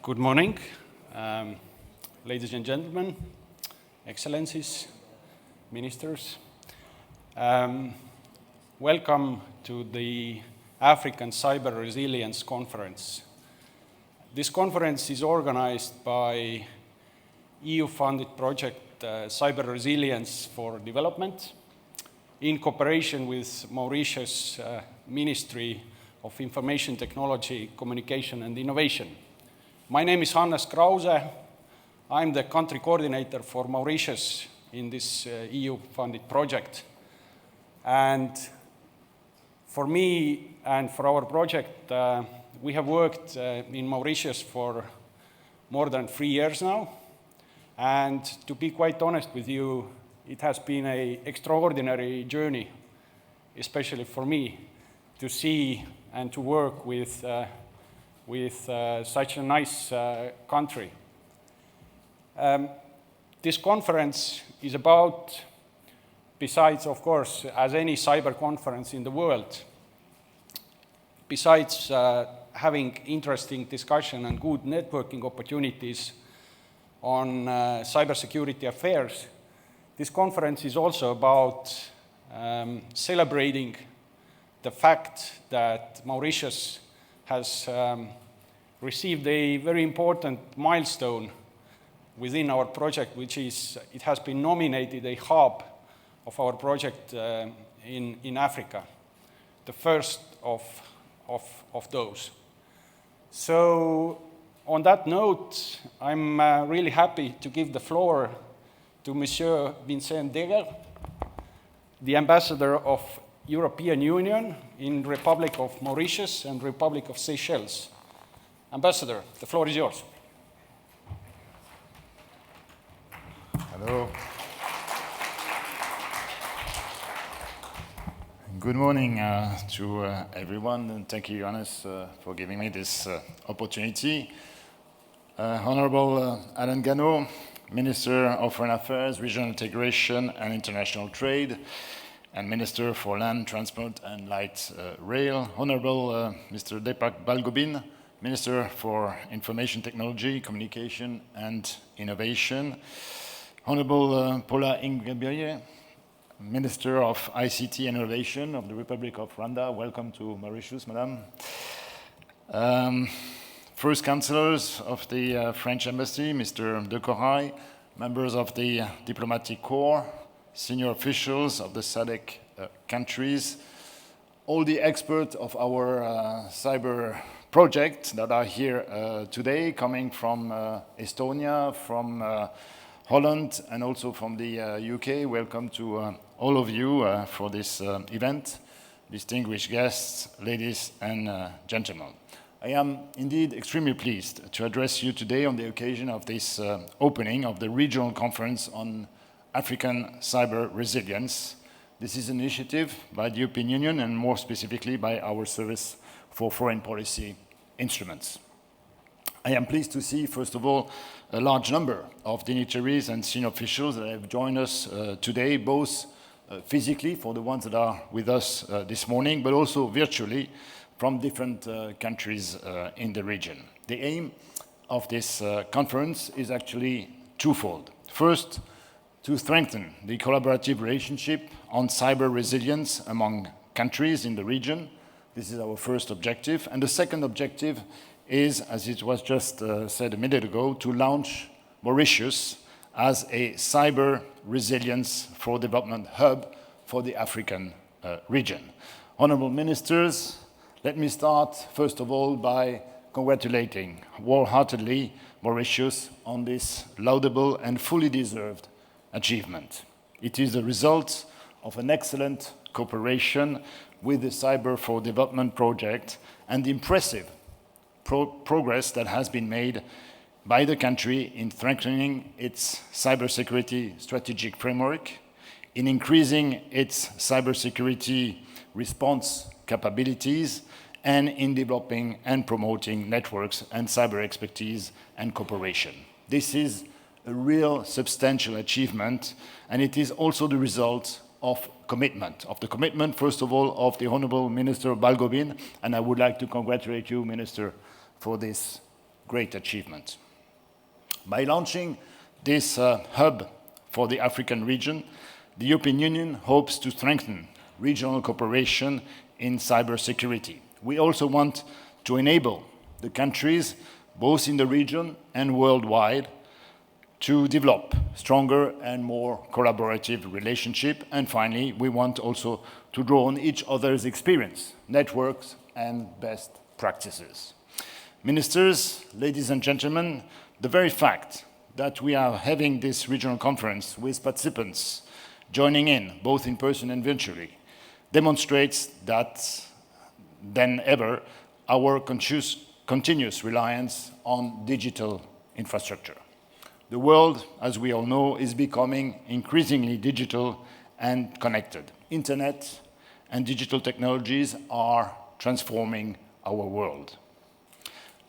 Good morning, ladies and gentlemen, excellencies, ministers. Welcome to the African Cyber Resilience Conference. This conference is organized by EU-funded project Cyber Resilience for Development in cooperation with Mauritius Ministry of Information Technology, Communication and Innovation. My name is Hannes Krause. I'm the country coordinator for Mauritius in this EU-funded project. And for me and for our project, we have worked in Mauritius for more than 3 years now. And to be quite honest with you, it has been an extraordinary journey, especially for me, to see and to work with such a nice country. This conference is about, besides, of course, as any cyber conference in the world, besides having interesting discussion and good networking opportunities on cybersecurity affairs, this conference is also about celebrating the fact that Mauritius has received a very important milestone within our project, which is it has been nominated a hub of our project in Africa, the first of those. So on that note, I'm really happy to give the floor to Monsieur Vincent Deger, the ambassador of European Union in Republic of Mauritius and Republic of Seychelles. Ambassador, the floor is yours. Hello. Good morning to everyone, and thank you, Johannes, for giving me this opportunity. Honorable Alain Gano, Minister of Foreign Affairs, Regional Integration and International Trade, and Minister for Land, Transport and Light Rail. Honorable Mr. Deepak Balgobin, Minister for Information Technology, Communication and Innovation. Honorable Paula Ingabire, Minister of ICT and Innovation of the Republic of Rwanda. Welcome to Mauritius, Madam. First Councillors of the French Embassy, Mr. de Corail, members of the Diplomatic Corps, senior officials of the SADC countries, all the experts of our cyber project that are here today, coming from Estonia, from Holland, and also from the UK. Welcome to all of you for this event. Distinguished guests, ladies and gentlemen. I am indeed extremely pleased to address you today on the occasion of this opening of the Regional Conference on African Cyber Resilience. This is an initiative by the European Union and more specifically by our Service for Foreign Policy Instruments. I am pleased to see, first of all, a large number of dignitaries and senior officials that have joined us today, both physically for the ones that are with us this morning, but also virtually from different countries in the region. The aim of this conference is actually twofold. First, to strengthen the collaborative relationship on cyber resilience among countries in the region. This is our first objective. And the second objective is, as it was just said a minute ago, to launch Mauritius as a cyber resilience for development hub for the African region. Honorable ministers, let me start, first of all, by congratulating wholeheartedly Mauritius on this laudable and fully deserved achievement. It is the result of an excellent cooperation with the Cyber4Development project and the impressive progress that has been made by the country in strengthening its cybersecurity strategic framework, in increasing its cybersecurity response capabilities, and in developing and promoting networks and cyber expertise and cooperation. This is a real substantial achievement, and it is also the result of the commitment, first of all, of the Honorable Minister Balgobin, and I would like to congratulate you, Minister, for this great achievement. By launching this hub for the African region, the European Union hopes to strengthen regional cooperation in cybersecurity. We also want to enable the countries, both in the region and worldwide, to develop stronger and more collaborative relationship. And finally, we want also to draw on each other's experience, networks, and best practices. Ministers, ladies and gentlemen, the very fact that we are having this regional conference with participants joining in, both in person and virtually, demonstrates that, than ever, our continuous reliance on digital infrastructure. The world, as we all know, is becoming increasingly digital and connected. Internet and digital technologies are transforming our world.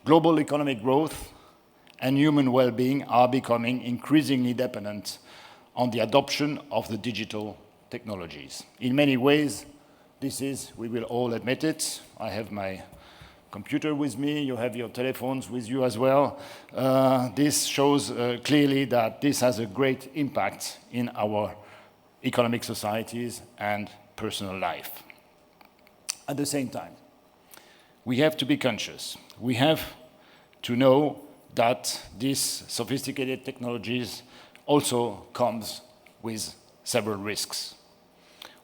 Global economic growth and human well-being are becoming increasingly dependent on the adoption of the digital technologies. In many ways, this is, we will all admit it, I have my computer with me, you have your telephones with you as well. This shows clearly that this has a great impact in our economic societies and personal life. At the same time, we have to be conscious. We have to know that these sophisticated technologies also comes with several risks.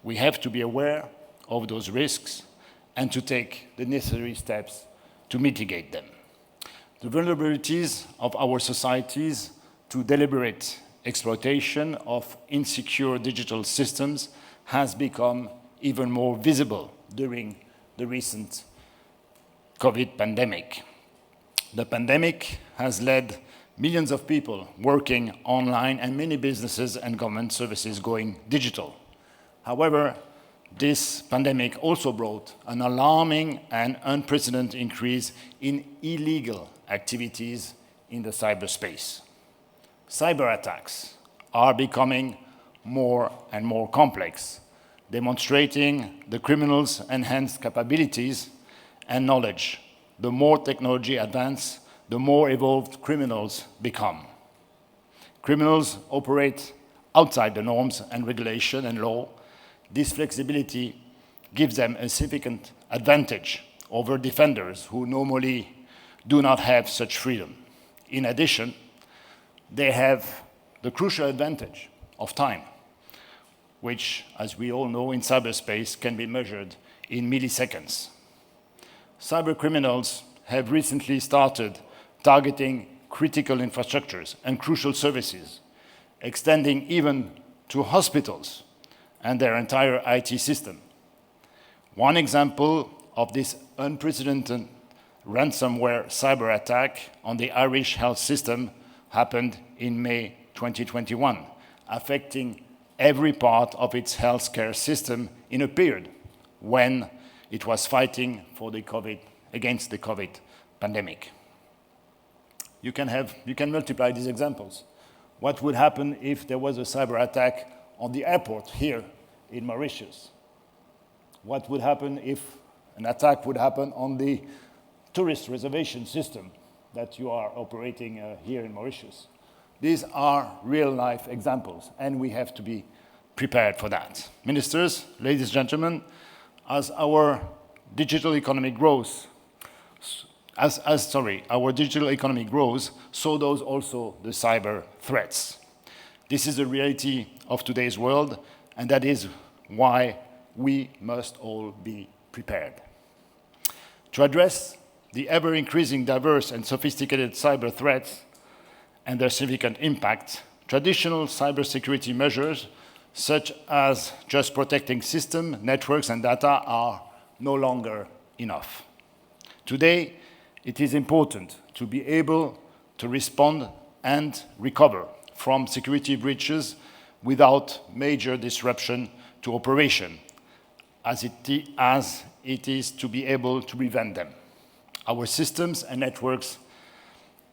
We have to be aware of those risks and to take the necessary steps to mitigate them. The vulnerabilities of our societies to deliberate exploitation of insecure digital systems has become even more visible during the recent COVID pandemic. The pandemic has led millions of people working online and many businesses and government services going digital. However, this pandemic also brought an alarming and unprecedented increase in illegal activities in the cyberspace. Cyber attacks are becoming more and more complex, demonstrating the criminals' enhanced capabilities and knowledge. The more technology advances, the more evolved criminals become. Criminals operate outside the norms and regulation and law. This flexibility gives them a significant advantage over defenders who normally do not have such freedom. In addition, they have the crucial advantage of time, which, as we all know, in cyberspace can be measured in milliseconds. Cyber criminals have recently started targeting critical infrastructures and crucial services, extending even to hospitals and their entire IT system. One example of this unprecedented ransomware cyber attack on the Irish health system happened in May 2021, affecting every part of its healthcare system in a period when it was fighting for against the COVID pandemic. You can multiply these examples. What would happen if there was a cyber attack on the airport here in Mauritius? What would happen if an attack would happen on the tourist reservation system that you are operating here in Mauritius? These are real-life examples, and we have to be prepared for that. Ministers, ladies and gentlemen, as our digital economy grows, our digital economy grows, so does also the cyber threats. This is the reality of today's world, and that is why we must all be prepared. To address the ever-increasing diverse and sophisticated cyber threats and their significant impact, traditional cybersecurity measures, such as just protecting systems, networks, and data, are no longer enough. Today, it is important to be able to respond and recover from security breaches without major disruption to operation, as it is to be able to prevent them. Our systems and networks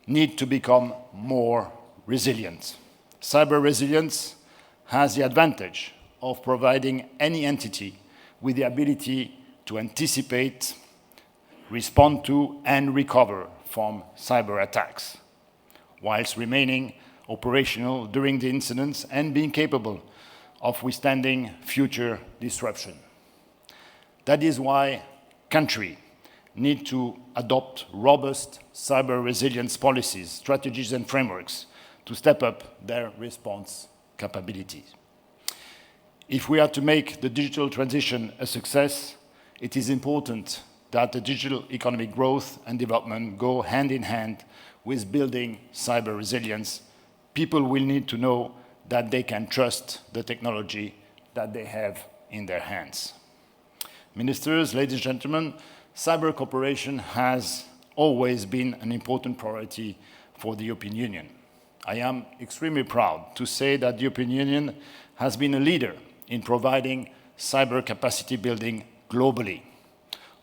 need to become more resilient. Cyber resilience has the advantage of providing any entity with the ability to anticipate respond to and recover from cyber attacks, whilst remaining operational during the incidents and being capable of withstanding future disruption. That is why countries need to adopt robust cyber resilience policies, strategies, and frameworks to step up their response capabilities. If we are to make the digital transition a success, it is important that the digital economic growth and development go hand in hand with building cyber resilience. People will need to know that they can trust the technology that they have in their hands. Ministers, ladies and gentlemen, cyber cooperation has always been an important priority for the European Union. I am extremely proud to say that the European Union has been a leader in providing cyber capacity building globally.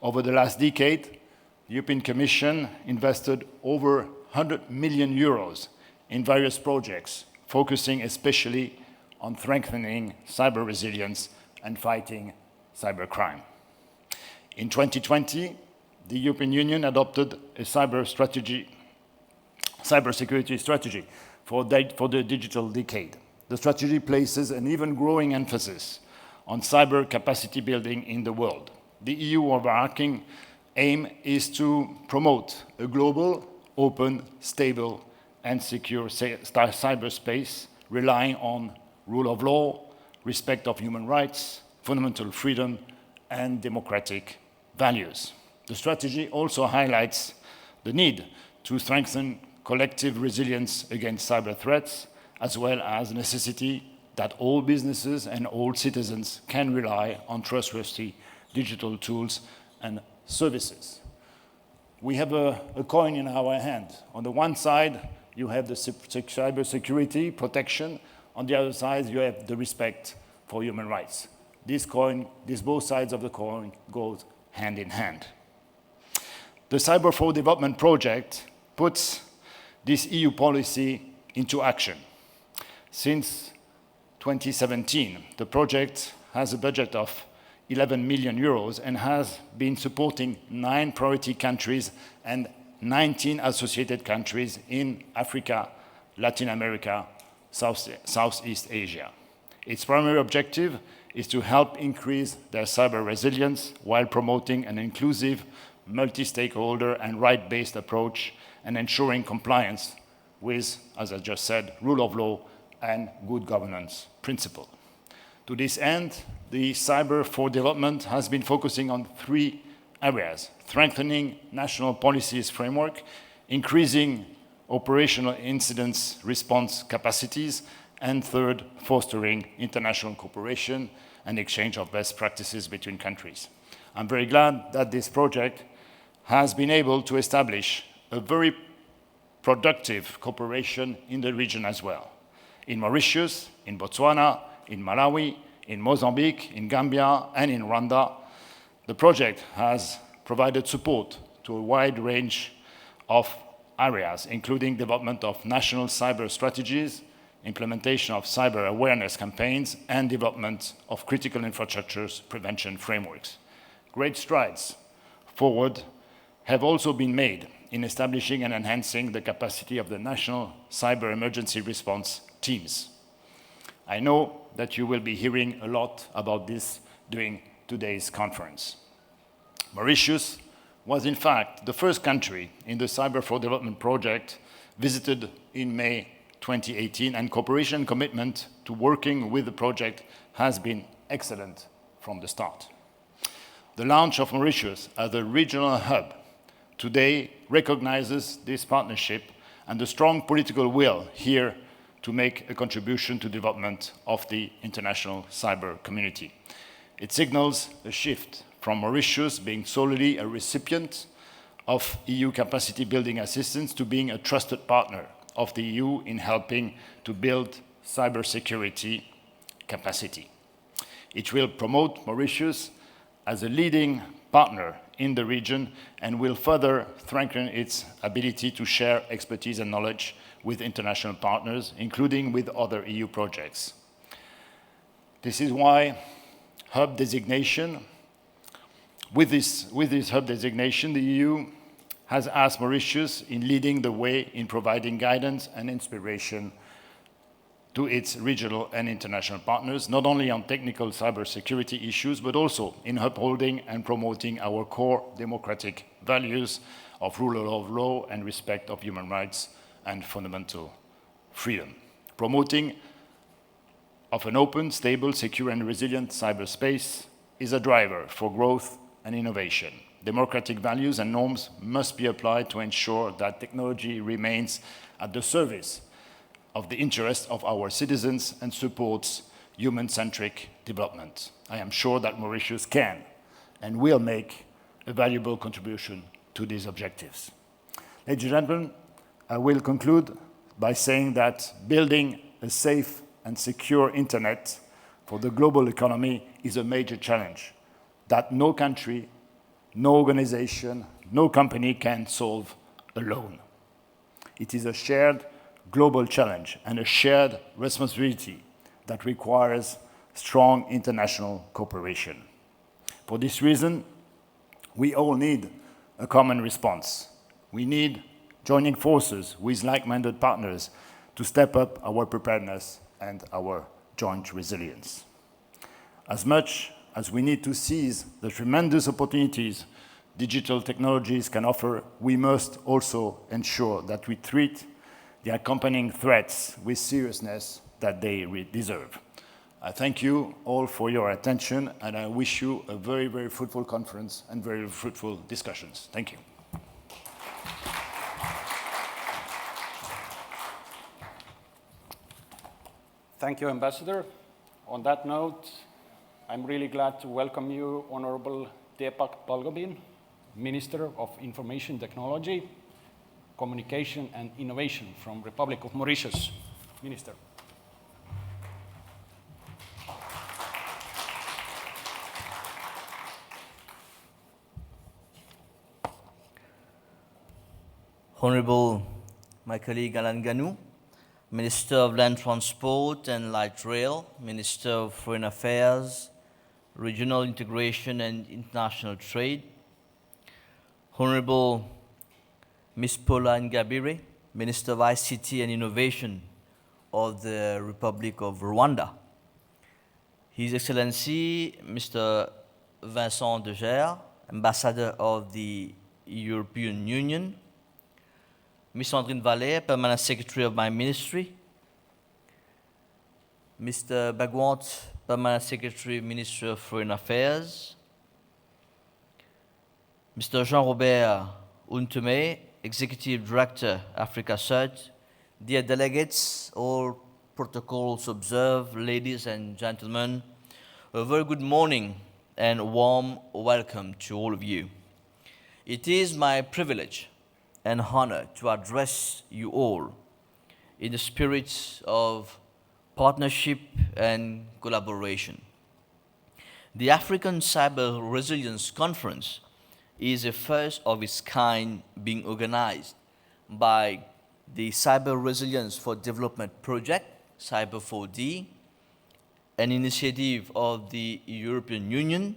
Over the last decade, the European Commission invested over 100 million euros in various projects, focusing especially on strengthening cyber resilience and fighting cybercrime. In 2020, the European Union adopted a cybersecurity strategy for the digital decade. The strategy places an even growing emphasis on cyber capacity building in the world. The EU overarching aim is to promote a global, open, stable, and secure cyberspace relying on rule of law, respect of human rights, fundamental freedom, and democratic values. The strategy also highlights the need to strengthen collective resilience against cyber threats, as well as the necessity that all businesses and all citizens can rely on trustworthy digital tools and services. We have a coin in our hand. On the one side, you have the cybersecurity protection. On the other side, you have the respect for human rights. Both sides of the coin goes hand in hand. The Cyber4Development project puts this EU policy into action. Since 2017, the project has a budget of 11 million euros and has been supporting 9 priority countries and 19 associated countries in Africa, Latin America, Southeast Asia. Its primary objective is to help increase their cyber resilience while promoting an inclusive, multi-stakeholder and right-based approach and ensuring compliance with, as I just said, rule of law and good governance principle. To this end, the Cyber4Development has been focusing on 3 areas: strengthening national policies framework, increasing operational incidents response capacities, and third, fostering international cooperation and exchange of best practices between countries. I'm very glad that this project has been able to establish a very productive cooperation in the region as well. In Mauritius, in Botswana, in Malawi, in Mozambique, in Gambia, and in Rwanda, the project has provided support to a wide range of areas, including development of national cyber strategies, implementation of cyber awareness campaigns, and development of critical infrastructures prevention frameworks. Great strides forward have also been made in establishing and enhancing the capacity of the national cyber emergency response teams. I know that you will be hearing a lot about this during today's conference. Mauritius was in fact the first country in the Cyber4Development project visited in May 2018, and cooperation commitment to working with the project has been excellent from the start. The launch of Mauritius as a regional hub today recognizes this partnership and the strong political will here to make a contribution to development of the international cyber community. It signals a shift from Mauritius being solely a recipient of EU capacity building assistance to being a trusted partner of the EU in helping to build cybersecurity capacity. It will promote Mauritius as a leading partner in the region and will further strengthen its ability to share expertise and knowledge with international partners, including with other EU projects. This is why hub designation With this hub designation, the EU has asked Mauritius in leading the way in providing guidance and inspiration to its regional and international partners, not only on technical cybersecurity issues, but also in upholding and promoting our core democratic values of rule of law and respect of human rights and fundamental freedom. Promoting of an open, stable, secure, and resilient cyberspace is a driver for growth and innovation. Democratic values and norms must be applied to ensure that technology remains at the service of the interests of our citizens and supports human-centric development. I am sure that Mauritius can and will make a valuable contribution to these objectives. Ladies and gentlemen, I will conclude by saying that building a safe and secure internet for the global economy is a major challenge that no country, no organization, no company can solve alone. It is a shared global challenge and a shared responsibility that requires strong international cooperation. For this reason, we all need a common response. We need joining forces with like-minded partners to step up our preparedness and our joint resilience. As much as we need to seize the tremendous opportunities digital technologies can offer, we must also ensure that we treat the accompanying threats with seriousness that they deserve. I thank you all for your attention, and I wish you a very, very fruitful conference and very fruitful discussions. Thank you. Thank you, Ambassador. On that note, I'm really glad to welcome you, Honorable Deepak Balgobin, Minister of Information Technology, Communication and Innovation from Republic of Mauritius. Minister. Honorable my colleague Alan Ganou, Minister of Land Transport and Light Rail, Minister of Foreign Affairs, Regional Integration and International Trade, Honorable Ms. Paula Ngabire, Minister of ICT and Innovation of the Republic of Rwanda, His Excellency Mr. Vincent de Geer, Ambassador of the European Union, Ms. Sandrine Vallet, Permanent Secretary of my ministry, Mr. Bagwant, Permanent Secretary, Ministry of Foreign Affairs, Mr. Jean-Robert Untume, Executive Director, Africa Search, dear delegates, all protocols observed, ladies and gentlemen, a very good morning and warm welcome to all of you. It is my privilege and honor to address you all in the spirit of partnership and collaboration. The African Cyber Resilience Conference is a first of its kind being organized by the Cyber Resilience for Development Project, Cyber4D, an initiative of the European Union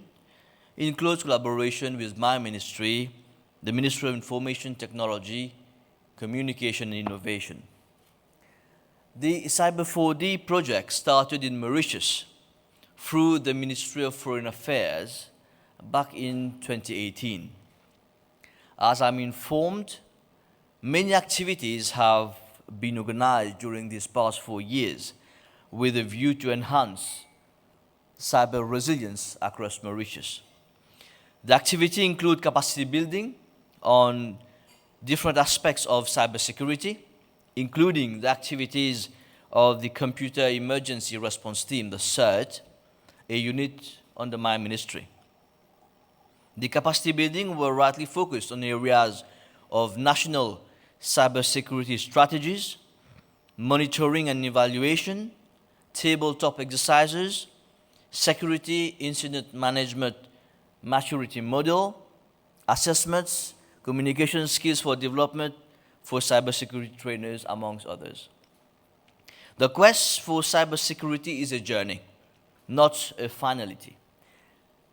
in close collaboration with my ministry, the Ministry of Information Technology, Communication and Innovation. The Cyber4D project started in Mauritius through the Ministry of Foreign Affairs back in 2018. As I'm informed, many activities have been organized during these past 4 years with a view to enhance cyber resilience across Mauritius. The activity include capacity building on different aspects of cybersecurity, including the activities of the Computer Emergency Response Team, the CERT, a unit under my ministry. The capacity building were rightly focused on areas of national cybersecurity strategies, monitoring and evaluation, tabletop exercises, security incident management maturity model, assessments, communication skills for development for cybersecurity trainers, amongst others. The quest for cybersecurity is a journey, not a finality.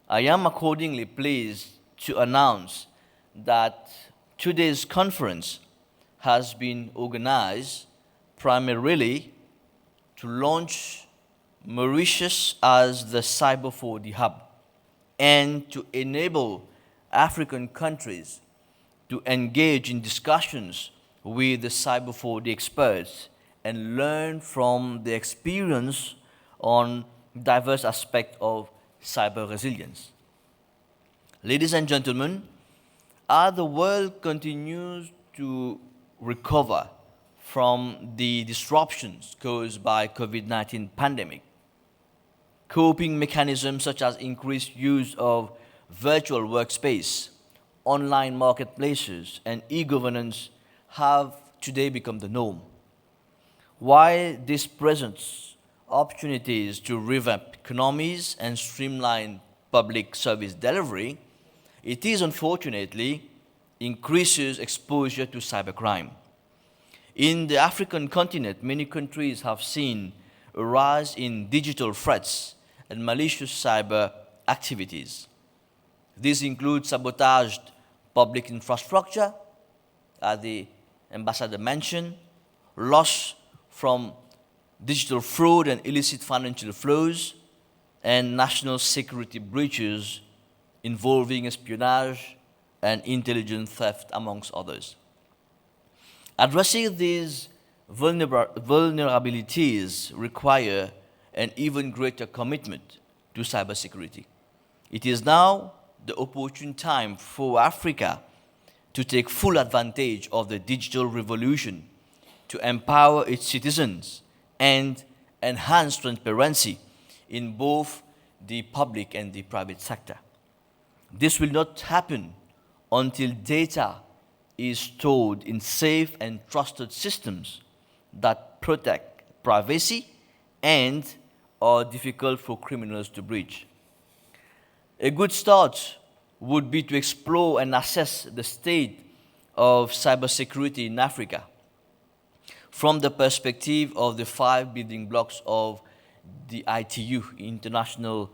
I am accordingly pleased to announce that today's conference has been organized primarily to launch Mauritius as the Cyber4D hub and to enable African countries to engage in discussions with the Cyber4D experts and learn from the experience on diverse aspects of cyber resilience. Ladies and gentlemen, as the world continues to recover from the disruptions caused by COVID-19 pandemic, coping mechanisms such as increased use of virtual workspace, online marketplaces, and e-governance have today become the norm. While this presents opportunities to revamp economies and streamline public service delivery, it is unfortunately increases exposure to cybercrime. In the African continent, many countries have seen a rise in digital threats and malicious cyber activities. These include sabotaged public infrastructure, as the ambassador mentioned, loss from digital fraud and illicit financial flows, and national security breaches involving espionage and intelligence theft, amongst others. Addressing these vulnerabilities require an even greater commitment to cybersecurity. It is now the opportune time for Africa to take full advantage of the digital revolution to empower its citizens and enhance transparency in both the public and the private sector. This will not happen until data is stored in safe and trusted systems that protect privacy and are difficult for criminals to breach. A good start would be to explore and assess the state of cybersecurity in Africa from the perspective of the 5 building blocks of the ITU, International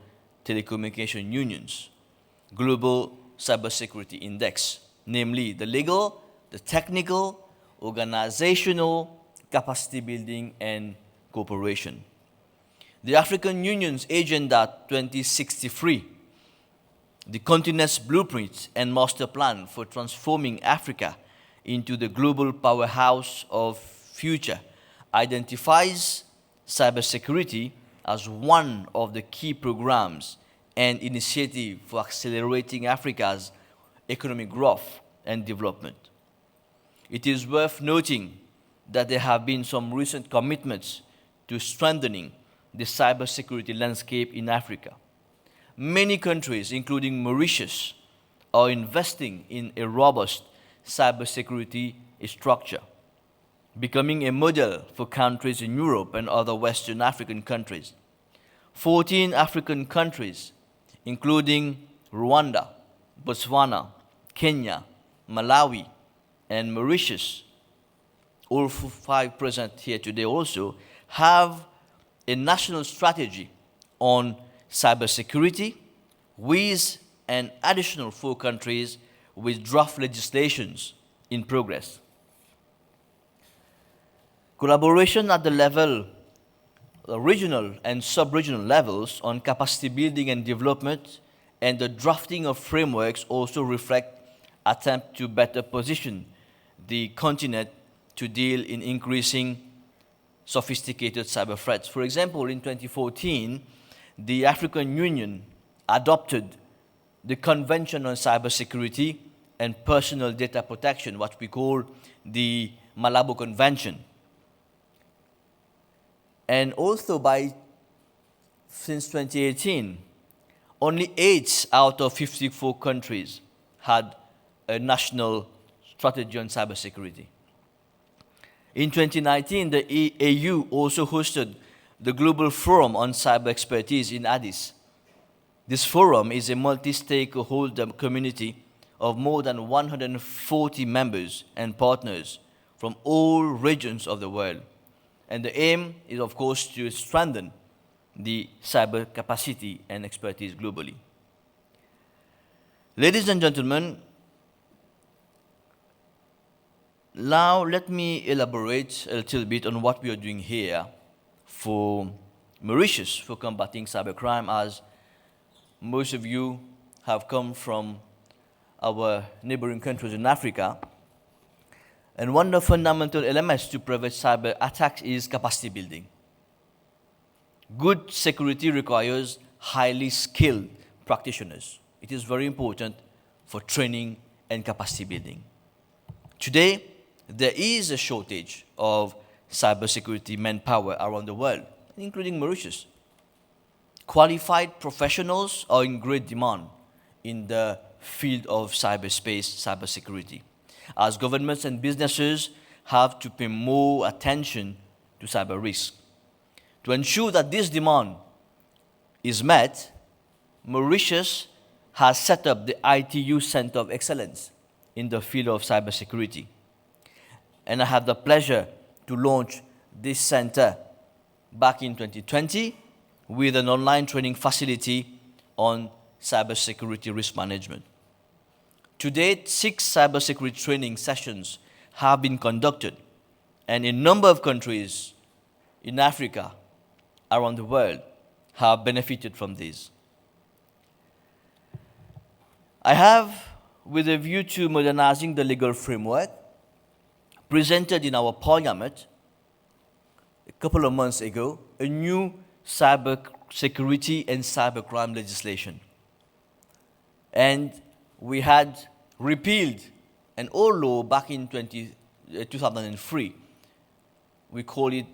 Telecommunication Union's Global Cybersecurity Index, namely the legal, the technical, organizational, capacity building, and cooperation. The African Union's Agenda 2063, the continent's blueprint and master plan for transforming Africa into the global powerhouse of future, identifies cybersecurity as one of the key programs and initiatives for accelerating Africa's economic growth and development. It is worth noting that there have been some recent commitments to strengthening the cybersecurity landscape in Africa. Many countries, including Mauritius, are investing in a robust cybersecurity structure, becoming a model for countries in Europe and other Western African countries. 14 African countries, including Rwanda, Botswana, Kenya, Malawi, and Mauritius, all 5 present here today also, have a national strategy on cybersecurity, with an additional 4 countries with draft legislations in progress. Collaboration at the level, regional and sub-regional levels on capacity building and development and the drafting of frameworks also reflect attempts to better position the continent to deal in increasing sophisticated cyber threats. For example, in 2014, the African Union adopted the Convention on Cybersecurity and Personal Data Protection, what we call the Malabo Convention. And also since 2018, only 8 out of 54 countries had a national strategy on cybersecurity. In 2019, the AU also hosted the Global Forum on Cyber Expertise in Addis. This forum is a multi-stakeholder community of more than 140 members and partners from all regions of the world. And the aim is, of course, to strengthen the cyber capacity and expertise globally. Ladies and gentlemen, now let me elaborate a little bit on what we are doing here for Mauritius for combating cybercrime, as most of you have come from our neighboring countries in Africa. And one of the fundamental elements to prevent cyber attacks is capacity building. Good security requires highly skilled practitioners. It is very important for training and capacity building. Today, there is a shortage of cybersecurity manpower around the world, including Mauritius. Qualified professionals are in great demand in the field of cyberspace, cybersecurity, as governments and businesses have to pay more attention to cyber risk. To ensure that this demand is met, Mauritius has set up the ITU Center of Excellence in the field of cybersecurity. And I have the pleasure to launch this center back in 2020 with an online training facility on cybersecurity risk management. To date, 6 cybersecurity training sessions have been conducted, and a number of countries in Africa, around the world, have benefited from these. I have, with a view to modernizing the legal framework, presented in our parliament a couple of months ago a new cyber security and cybercrime legislation. And we had repealed an old law back in 2003. We called it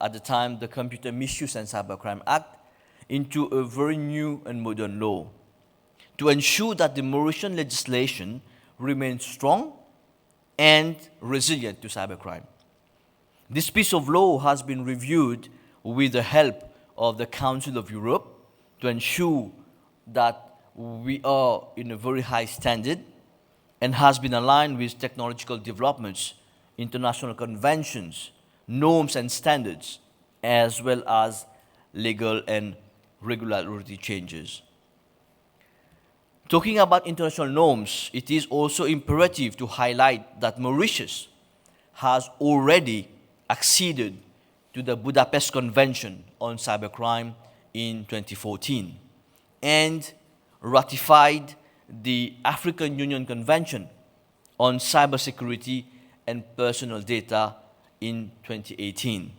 at the time the Computer Misuse and Cybercrime Act, into a very new and modern law to ensure that the Mauritian legislation remains strong and resilient to cybercrime. This piece of law has been reviewed with the help of the Council of Europe to ensure that we are in a very high standard and has been aligned with technological developments, international conventions, norms and standards, as well as legal and regulatory changes. Talking about international norms, it is also imperative to highlight that Mauritius has already acceded to the Budapest Convention on Cybercrime in 2014 and ratified the African Union Convention on Cybersecurity and Personal Data in 2018.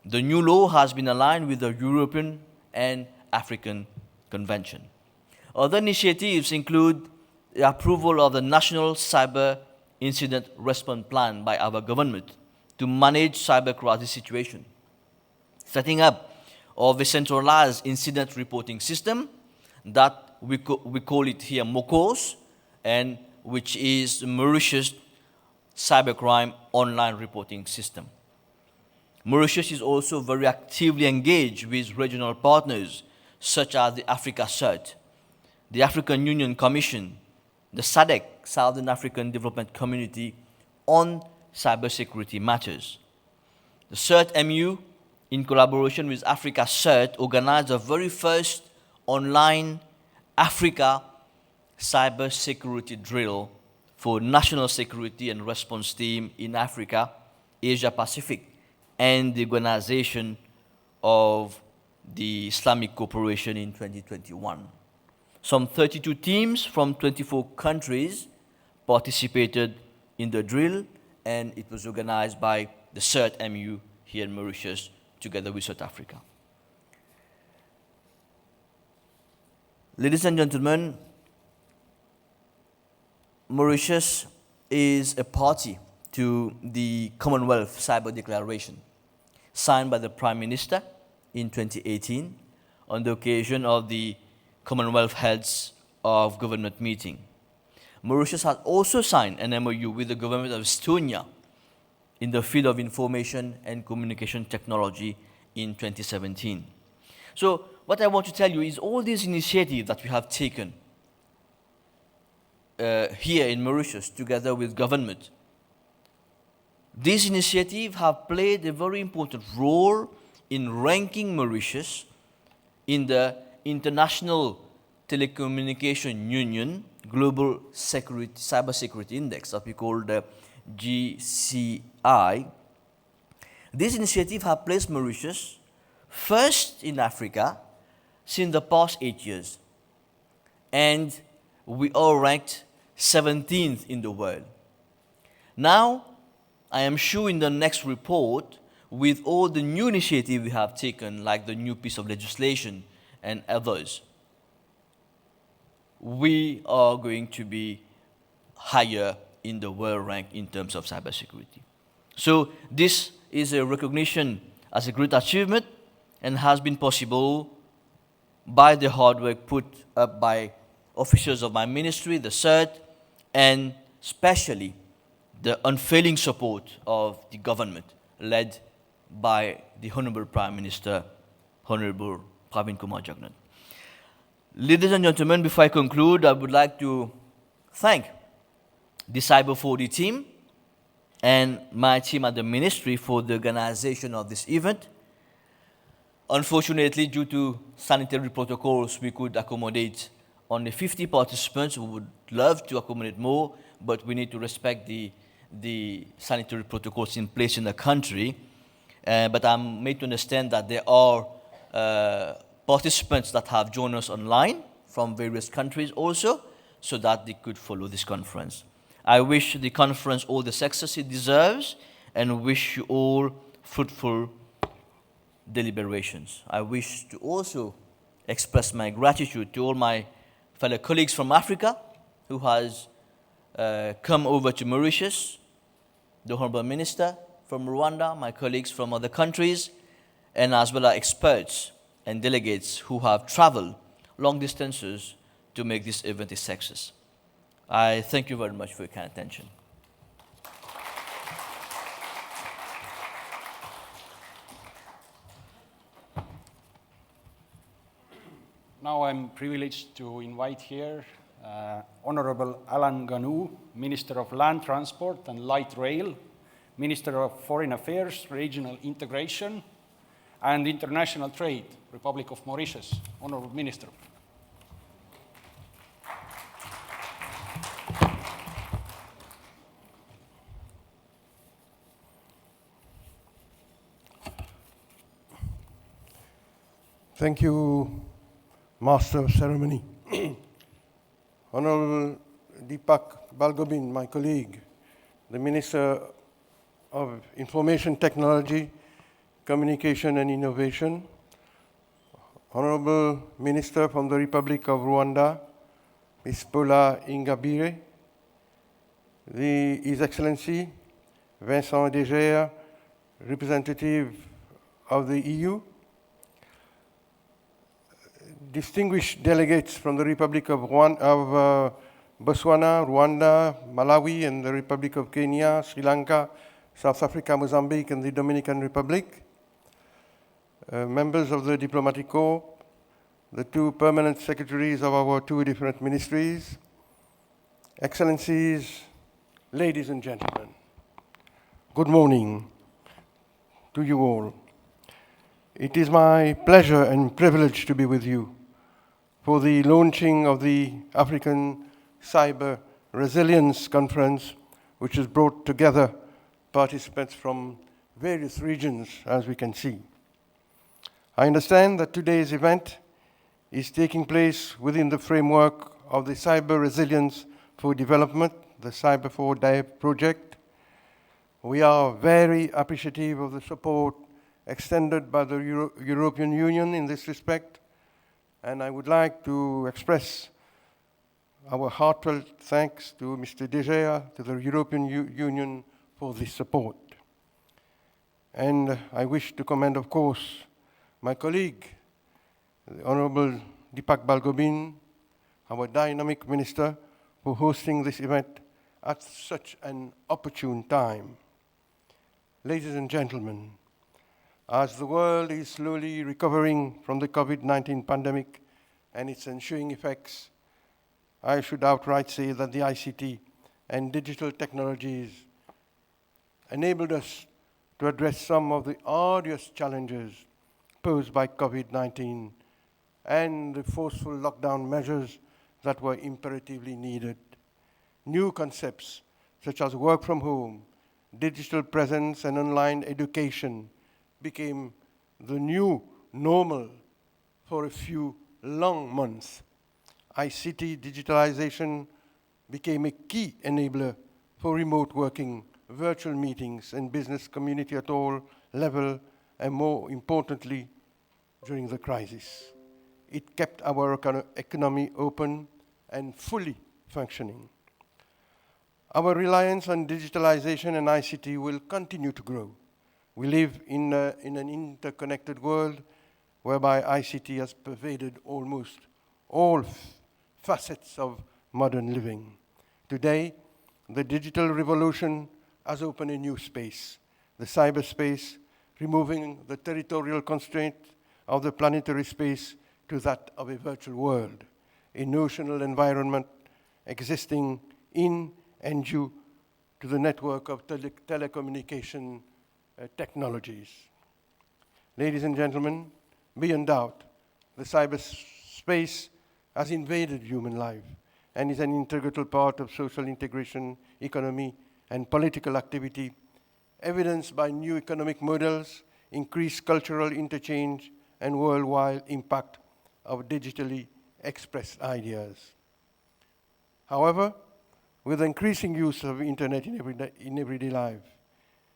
The new law has been aligned with the European and African Convention. Other initiatives include the approval of the National Cyber Incident Response Plan by our government to manage cyber crisis situation, setting up of a centralized incident reporting system that we call it here MOCOS, and which is Mauritius Cybercrime Online Reporting System. Mauritius is also very actively engaged with regional partners such as the Africa CERT, the African Union Commission, the SADC, Southern African Development Community, on cybersecurity matters. The CERT-MU, in collaboration with Africa CERT, organized the very first online Africa cybersecurity drill for national security and response team in Africa, Asia Pacific, and the organization of the Islamic Cooperation in 2021. Some 32 teams from 24 countries participated in the drill, and it was organized by the CERT-MU here in Mauritius together with South Africa. Ladies and gentlemen, Mauritius is a party to the Commonwealth Cyber Declaration, signed by the Prime Minister in 2018 on the occasion of the Commonwealth Heads of Government meeting. Mauritius has also signed an MOU with the government of Estonia in the field of information and communication technology in 2017. So what I want to tell you is all these initiatives that we have taken here in Mauritius together with government, these initiatives have played a very important role in ranking Mauritius in the international Telecommunication Union Global Cybersecurity Index, that we call the GCI. This initiative has placed Mauritius first in Africa since the past 8 years. And we are ranked 17th in the world. Now, I am sure in the next report, with all the new initiatives we have taken, like the new piece of legislation and others, we are going to be higher in the world rank in terms of cybersecurity. So this is a recognition as a great achievement and has been possible by the hard work put up by officials of my ministry, the CERT, and especially the unfailing support of the government led by the Honorable Prime Minister, Honorable Pravin Kumar Jagnat. Ladies and gentlemen, before I conclude, I would like to thank the Cyber4Dev team and my team at the ministry for the organization of this event. Unfortunately, due to sanitary protocols, we could accommodate only 50 participants. We would love to accommodate more, but we need to respect the sanitary protocols in place in the country. But I'm made to understand that there are participants that have joined us online from various countries also, so that they could follow this conference. I wish the conference all the success it deserves, and wish you all fruitful deliberations. I wish to also express my gratitude to all my fellow colleagues from Africa who has come over to Mauritius, the Honorable Minister from Rwanda, my colleagues from other countries, and as well as experts and delegates who have traveled long distances to make this event a success. I thank you very much for your kind attention. Now I'm privileged to invite here Honorable Alan Ganou, Minister of Land Transport and Light Rail, Minister of Foreign Affairs, Regional Integration and International Trade, Republic of Mauritius. Honorable Minister. Thank you, Master of Ceremony. Honorable Deepak Balgobin, my colleague, the Minister of Information Technology, Communication and Innovation, Honorable Minister from the Republic of Rwanda, Ms. Paula Ingabire, His Excellency Vincent Deger, representative of the EU, distinguished delegates from the Republic of Botswana, Rwanda, Malawi, and the Republic of Kenya, Sri Lanka, South Africa, Mozambique, and the Dominican Republic, members of the Diplomatic Corps, the two permanent secretaries of our two different ministries, Excellencies, ladies and gentlemen, good morning to you all. It is my pleasure and privilege to be with you for the launching of the African Cyber Resilience Conference, which has brought together participants from various regions, as we can see. I understand that today's event is taking place within the framework of the Cyber Resilience for Development, the Cyber4Dev project. We are very appreciative of the support extended by the European Union in this respect, and I would like to express our heartfelt thanks to Mr. Deger, to the European Union for this support. And I wish to commend, of course, my colleague, the Honorable Deepak Balgobin, our dynamic minister, for hosting this event at such an opportune time. Ladies and gentlemen, as the world is slowly recovering from the COVID-19 pandemic and its ensuing effects, I should outright say that the ICT and digital technologies enabled us to address some of the arduous challenges posed by COVID-19 and the forceful lockdown measures that were imperatively needed. New concepts such as work from home, digital presence, and online education became the new normal for a few long months. ICT digitalization became a key enabler for remote working, virtual meetings, and business community at all levels, and more importantly, during the crisis. It kept our economy open and fully functioning. Our reliance on digitalization and ICT will continue to grow. We live in an interconnected world whereby ICT has pervaded almost all facets of modern living. Today, the digital revolution has opened a new space, the cyberspace, removing the territorial constraint of the planetary space to that of a virtual world, a notional environment existing in and due to the network of telecommunication technologies. Ladies and gentlemen, beyond doubt, the cyberspace has invaded human life and is an integral part of social integration, economy, and political activity, evidenced by new economic models, increased cultural interchange, and worldwide impact of digitally expressed ideas. However, with increasing use of internet in everyday life,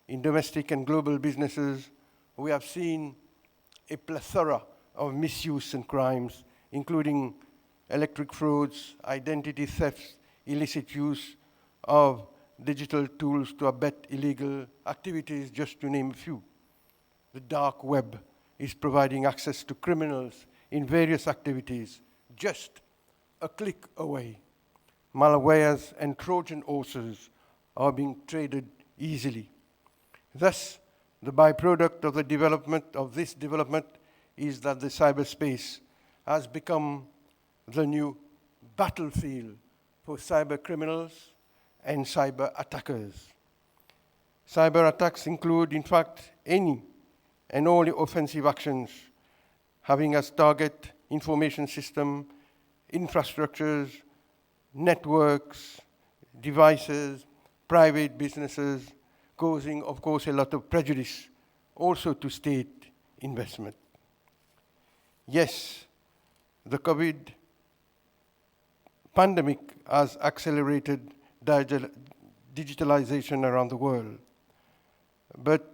in domestic and global businesses, we have seen a plethora of misuse and crimes, including electric frauds, identity thefts, illicit use of digital tools to abet illegal activities, just to name a few. The dark web is providing access to criminals in various activities, just a click away. Malwares and Trojan horses are being traded easily. Thus, the byproduct of the development of this development is that the cyberspace has become the new battlefield for cyber criminals and cyber attackers. Cyber attacks include, in fact, any and all offensive actions having as target information system, infrastructures, networks, devices, private businesses, causing, of course, a lot of prejudice also to state investment. Yes, the COVID pandemic has accelerated digitalization around the world. But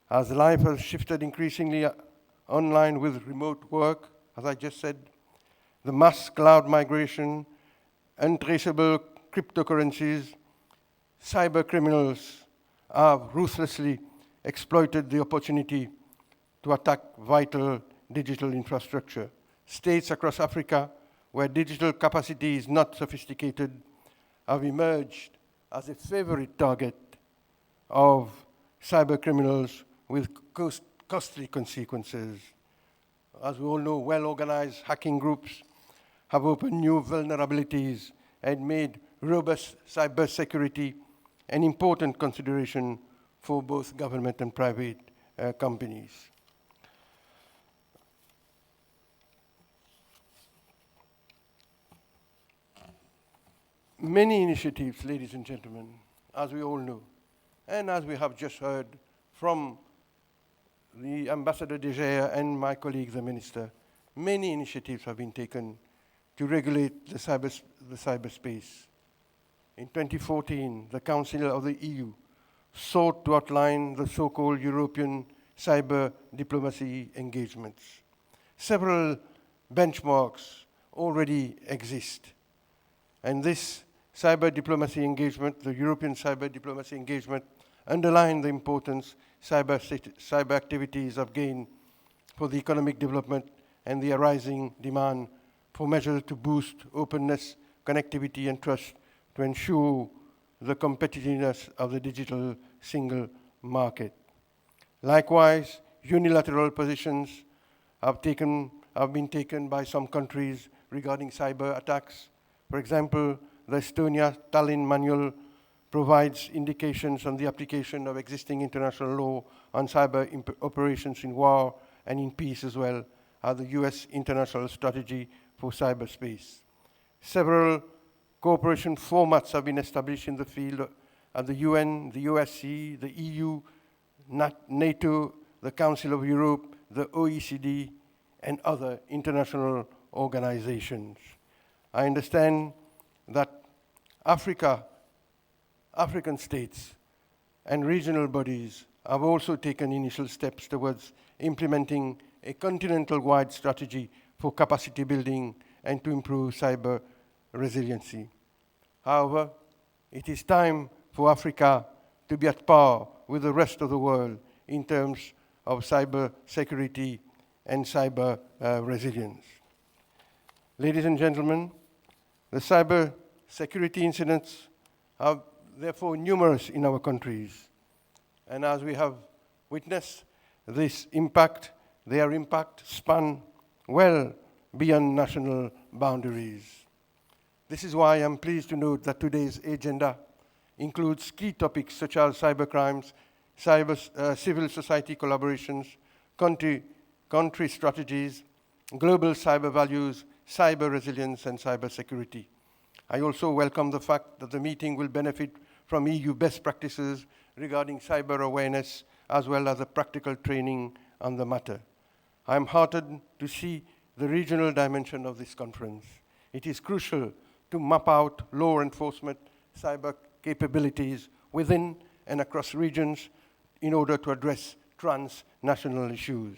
as life has shifted increasingly online with remote work, as I just said, the mass cloud migration, untraceable cryptocurrencies, cyber criminals have ruthlessly exploited the opportunity to attack vital digital infrastructure. States across Africa where digital capacity is not sophisticated have emerged as a favorite target of cyber criminals with costly consequences. As we all know, well-organized hacking groups have opened new vulnerabilities and made robust cybersecurity an important consideration for both government and private companies. Many initiatives, ladies and gentlemen, as we all know, and as we have just heard from the Ambassador de Gea and my colleague, the Minister, many initiatives have been taken to regulate the cyberspace. In 2014, the Council of the EU sought to outline the so-called European cyber diplomacy engagements. Several benchmarks already exist, and this cyber diplomacy engagement, the European cyber diplomacy engagement, underline the importance cyber activities have gained for the economic development and the arising demand for measures to boost openness, connectivity, and trust to ensure the competitiveness of the digital single market. Likewise, unilateral positions have been taken by some countries regarding cyber attacks. For example, the Estonia Tallinn Manual provides indications on the application of existing international law on cyber operations in war and in peace as well are the US International Strategy for Cyberspace. Several cooperation formats have been established in the field at the UN, the OSCE, the EU, NATO, the Council of Europe, the OECD, and other international organizations. I understand that African states and regional bodies have also taken initial steps towards implementing a continental-wide strategy for capacity building and to improve cyber resiliency. However, it is time for Africa to be at par with the rest of the world in terms of cyber security and cyber resilience. Ladies and gentlemen, the cyber security incidents are therefore numerous in our countries. And as we have witnessed, their impact span well beyond national boundaries. This is why I'm pleased to note that today's agenda includes key topics such as cybercrimes, civil society collaborations, country strategies, global cyber values, cyber resilience, and cyber security. I also welcome the fact that the meeting will benefit from EU best practices regarding cyber awareness, as well as a practical training on the matter. I am heartened to see the regional dimension of this conference. It is crucial to map out law enforcement cyber capabilities within and across regions in order to address transnational issues.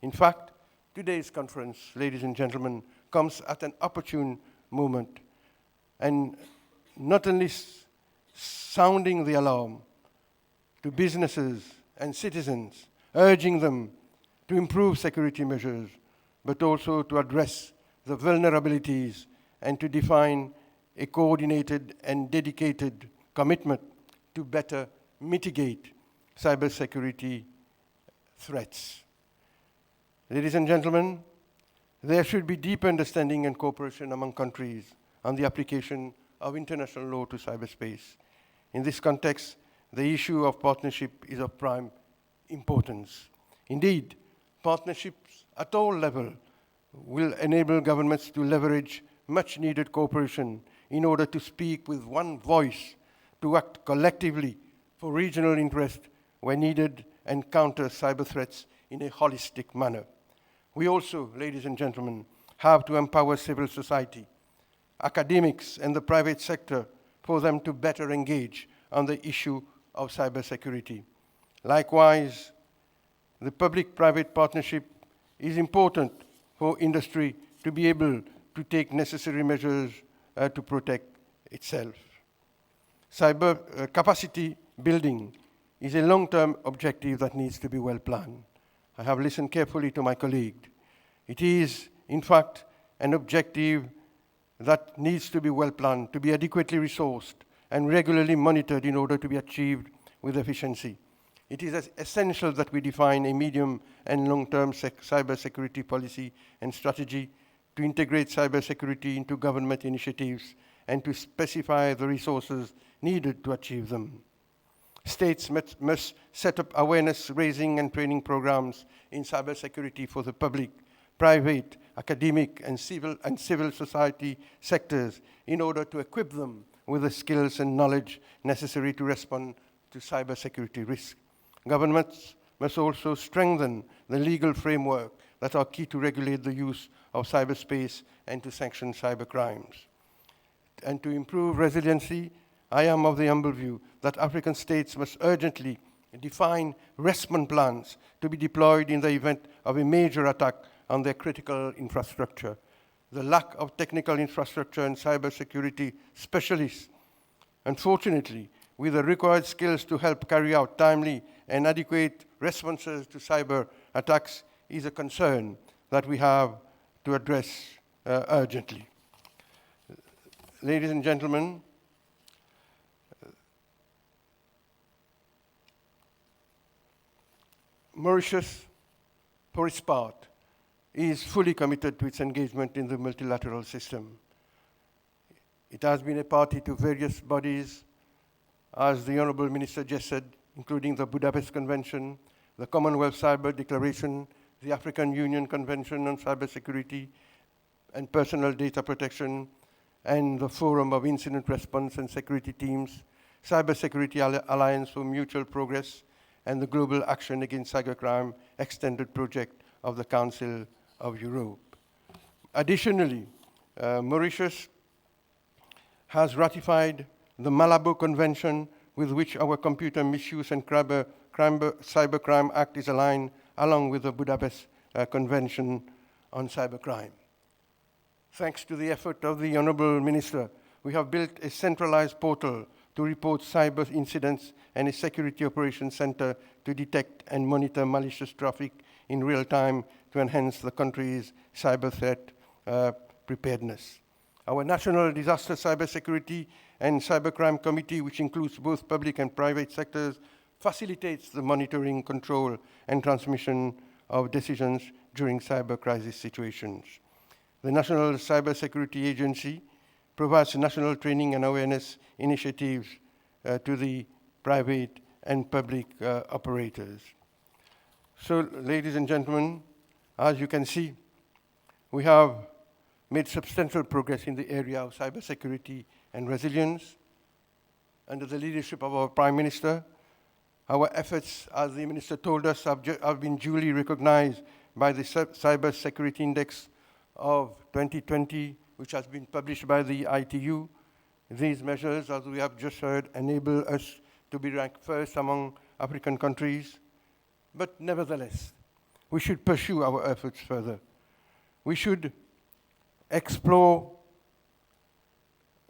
In fact, today's conference, ladies and gentlemen, comes at an opportune moment, and not only sounding the alarm to businesses and citizens, urging them to improve security measures, but also to address the vulnerabilities and to define a coordinated and dedicated commitment to better mitigate cybersecurity threats. Ladies and gentlemen, there should be deep understanding and cooperation among countries on the application of international law to cyberspace. In this context, the issue of partnership is of prime importance. Indeed, partnerships at all levels will enable governments to leverage much needed cooperation in order to speak with one voice, to act collectively for regional interest where needed, and counter cyber threats in a holistic manner. We also, ladies and gentlemen, have to empower civil society, academics, and the private sector for them to better engage on the issue of cybersecurity. Likewise, the public-private partnership is important for industry to be able to take necessary measures to protect itself. Cyber capacity building is a long-term objective that needs to be well planned. I have listened carefully to my colleague. It is, in fact, an objective that needs to be well planned, to be adequately resourced, and regularly monitored in order to be achieved with efficiency. It is essential that we define a medium and long-term cybersecurity policy and strategy to integrate cybersecurity into government initiatives and to specify the resources needed to achieve them. States must set up awareness raising and training programs in cybersecurity for the public, private, academic, and civil society sectors in order to equip them with the skills and knowledge necessary to respond to cybersecurity risks. Governments must also strengthen the legal framework that are key to regulate the use of cyberspace and to sanction cybercrimes. And to improve resiliency, I am of the humble view that African states must urgently define response plans to be deployed in the event of a major attack on their critical infrastructure. The lack of technical infrastructure and cybersecurity specialists, unfortunately, with the required skills to help carry out timely and adequate responses to cyber attacks, is a concern that we have to address urgently. Ladies and gentlemen, Mauritius, for its part, is fully committed to its engagement in the multilateral system. It has been a party to various bodies, as the Honorable Minister just said, including the Budapest Convention, the Commonwealth Cyber Declaration, the African Union Convention on Cybersecurity and Personal Data Protection, and the Forum of Incident Response and Security Teams, Cybersecurity Alliance for Mutual Progress, and the Global Action Against Cybercrime Extended Project of the Council of Europe. Additionally, Mauritius has ratified the Malabo Convention, with which our Computer Misuse and Cybercrime Act is aligned, along with the Budapest Convention on Cybercrime. Thanks to the effort of the Honorable Minister, we have built a centralized portal to report cyber incidents and a security operations center to detect and monitor malicious traffic in real time to enhance the country's cyber threat preparedness. Our National Disaster Cybersecurity and Cybercrime Committee, which includes both public and private sectors, facilitates the monitoring, control, and transmission of decisions during cyber crisis situations. The National Cybersecurity Agency provides national training and awareness initiatives to the private and public operators. So, ladies and gentlemen, as you can see, we have made substantial progress in the area of cybersecurity and resilience. Under the leadership of our Prime Minister, our efforts, as the Minister told us, have been duly recognized by the Cyber Security Index of 2020, which has been published by the ITU. These measures, as we have just heard, enable us to be ranked first among African countries. But nevertheless, we should pursue our efforts further. We should explore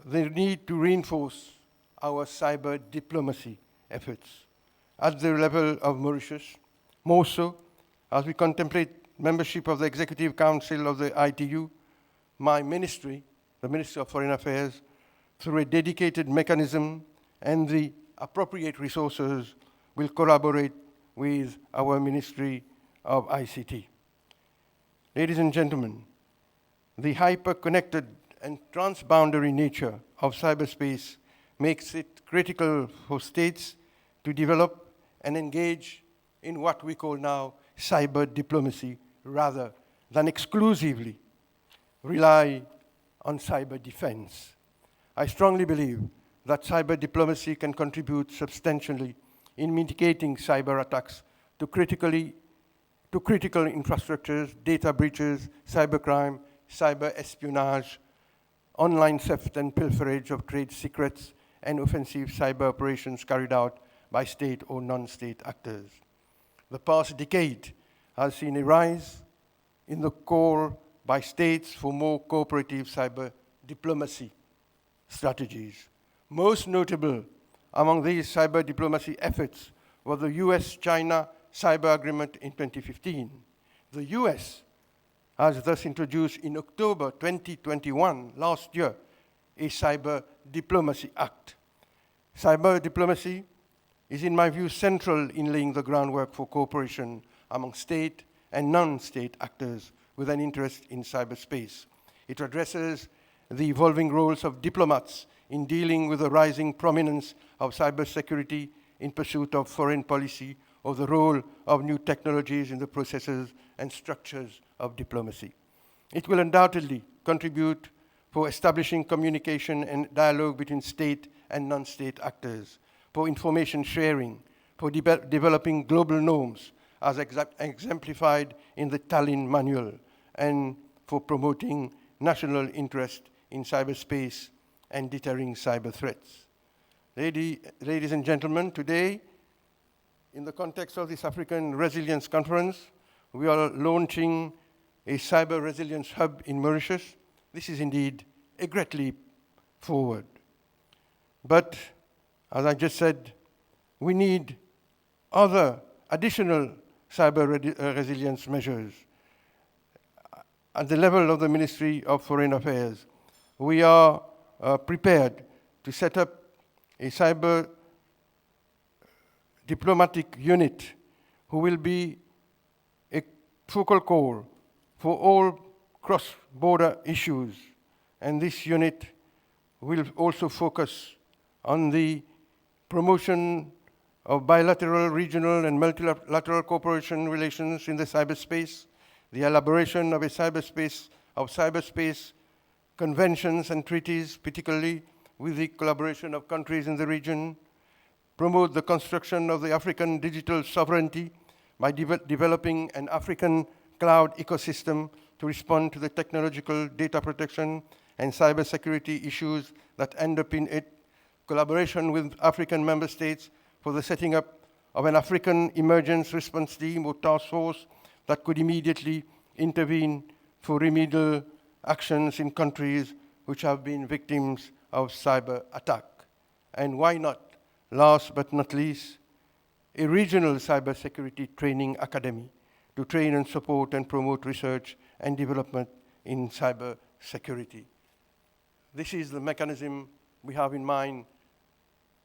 the need to reinforce our cyber diplomacy efforts at the level of Mauritius, more so as we contemplate membership of the Executive Council of the ITU. My ministry, the Ministry of Foreign Affairs, through a dedicated mechanism and the appropriate resources, will collaborate with our Ministry of ICT. Ladies and gentlemen, the hyper-connected and transboundary nature of cyberspace makes it critical for states to develop and engage in what we call now cyber diplomacy, rather than exclusively rely on cyber defense. I strongly believe that cyber diplomacy can contribute substantially in mitigating cyber attacks to critical infrastructures, data breaches, cybercrime, cyber espionage, online theft and pilferage of trade secrets, and offensive cyber operations carried out by state or non-state actors. The past decade has seen a rise in the call by states for more cooperative cyber diplomacy strategies. Most notable among these cyber diplomacy efforts was the US-China cyber agreement in 2015. The US has thus introduced in October 2021, last year, a Cyber Diplomacy Act. Cyber diplomacy is, in my view, central in laying the groundwork for cooperation among state and non-state actors with an interest in cyberspace. It addresses the evolving roles of diplomats in dealing with the rising prominence of cybersecurity in pursuit of foreign policy, or the role of new technologies in the processes and structures of diplomacy. It will undoubtedly contribute for establishing communication and dialogue between state and non-state actors, for information sharing, for developing global norms as exemplified in the Tallinn Manual, and for promoting national interest in cyberspace and deterring cyber threats. Ladies and gentlemen, today, in the context of this African Resilience Conference, we are launching a cyber resilience hub in Mauritius. This is indeed a great leap forward. But, as I just said, we need other additional cyber resilience measures. At the level of the Ministry of Foreign Affairs, we are prepared to set up a cyber diplomatic unit who will be a focal core for all cross-border issues. And this unit will also focus on the promotion of bilateral, regional, and multilateral cooperation relations in the cyberspace, the elaboration of cyberspace conventions and treaties, particularly with the collaboration of countries in the region, promote the construction of the African digital sovereignty by developing an African cloud ecosystem to respond to the technological data protection and cybersecurity issues that underpin it, collaboration with African member states for the setting up of an African emergency response team or task force that could immediately intervene for remedial actions in countries which have been victims of cyber attack. And why not, last but not least, a regional cybersecurity training academy to train and support and promote research and development in cybersecurity. This is the mechanism we have in mind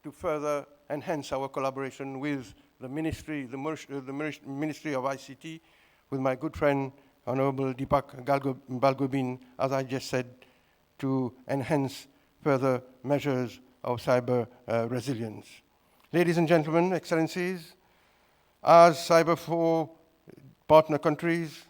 to further enhance our collaboration with the Ministry of ICT, with my good friend, Honorable Deepak Balgobin, as I just said, to enhance further measures of cyber resilience. Ladies and gentlemen, Excellencies, as Cyber4 partner countries,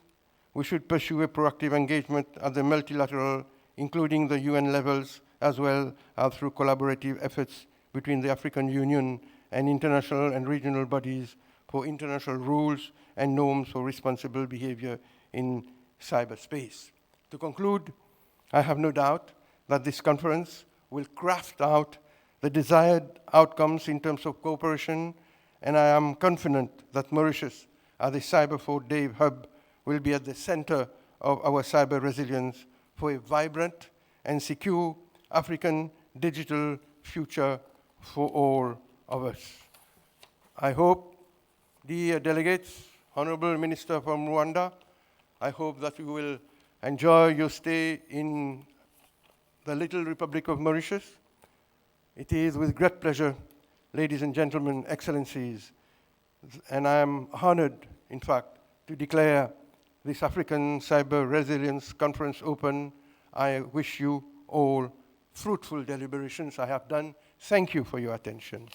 we should pursue a proactive engagement at the multilateral, including the UN levels, as well as through collaborative efforts between the African Union and international and regional bodies for international rules and norms for responsible behavior in cyberspace. To conclude, I have no doubt that this conference will craft out the desired outcomes in terms of cooperation, and I am confident that Mauritius, as the Cyber4Dev hub, will be at the center of our cyber resilience for a vibrant and secure African digital future for all of us. I hope, dear delegates, Honorable Minister from Rwanda, I hope that you will enjoy your stay in the little Republic of Mauritius. It is with great pleasure, ladies and gentlemen, Excellencies, and I am honored, in fact, to declare this African Cyber Resilience Conference open. I wish you all fruitful deliberations. I have done. Thank you for your attention.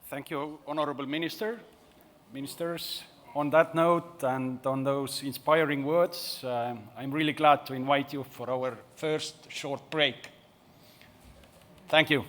Thank you, Honorable Ministers. On that note and on those inspiring words, I'm really glad to invite you for our first short break. Thank you.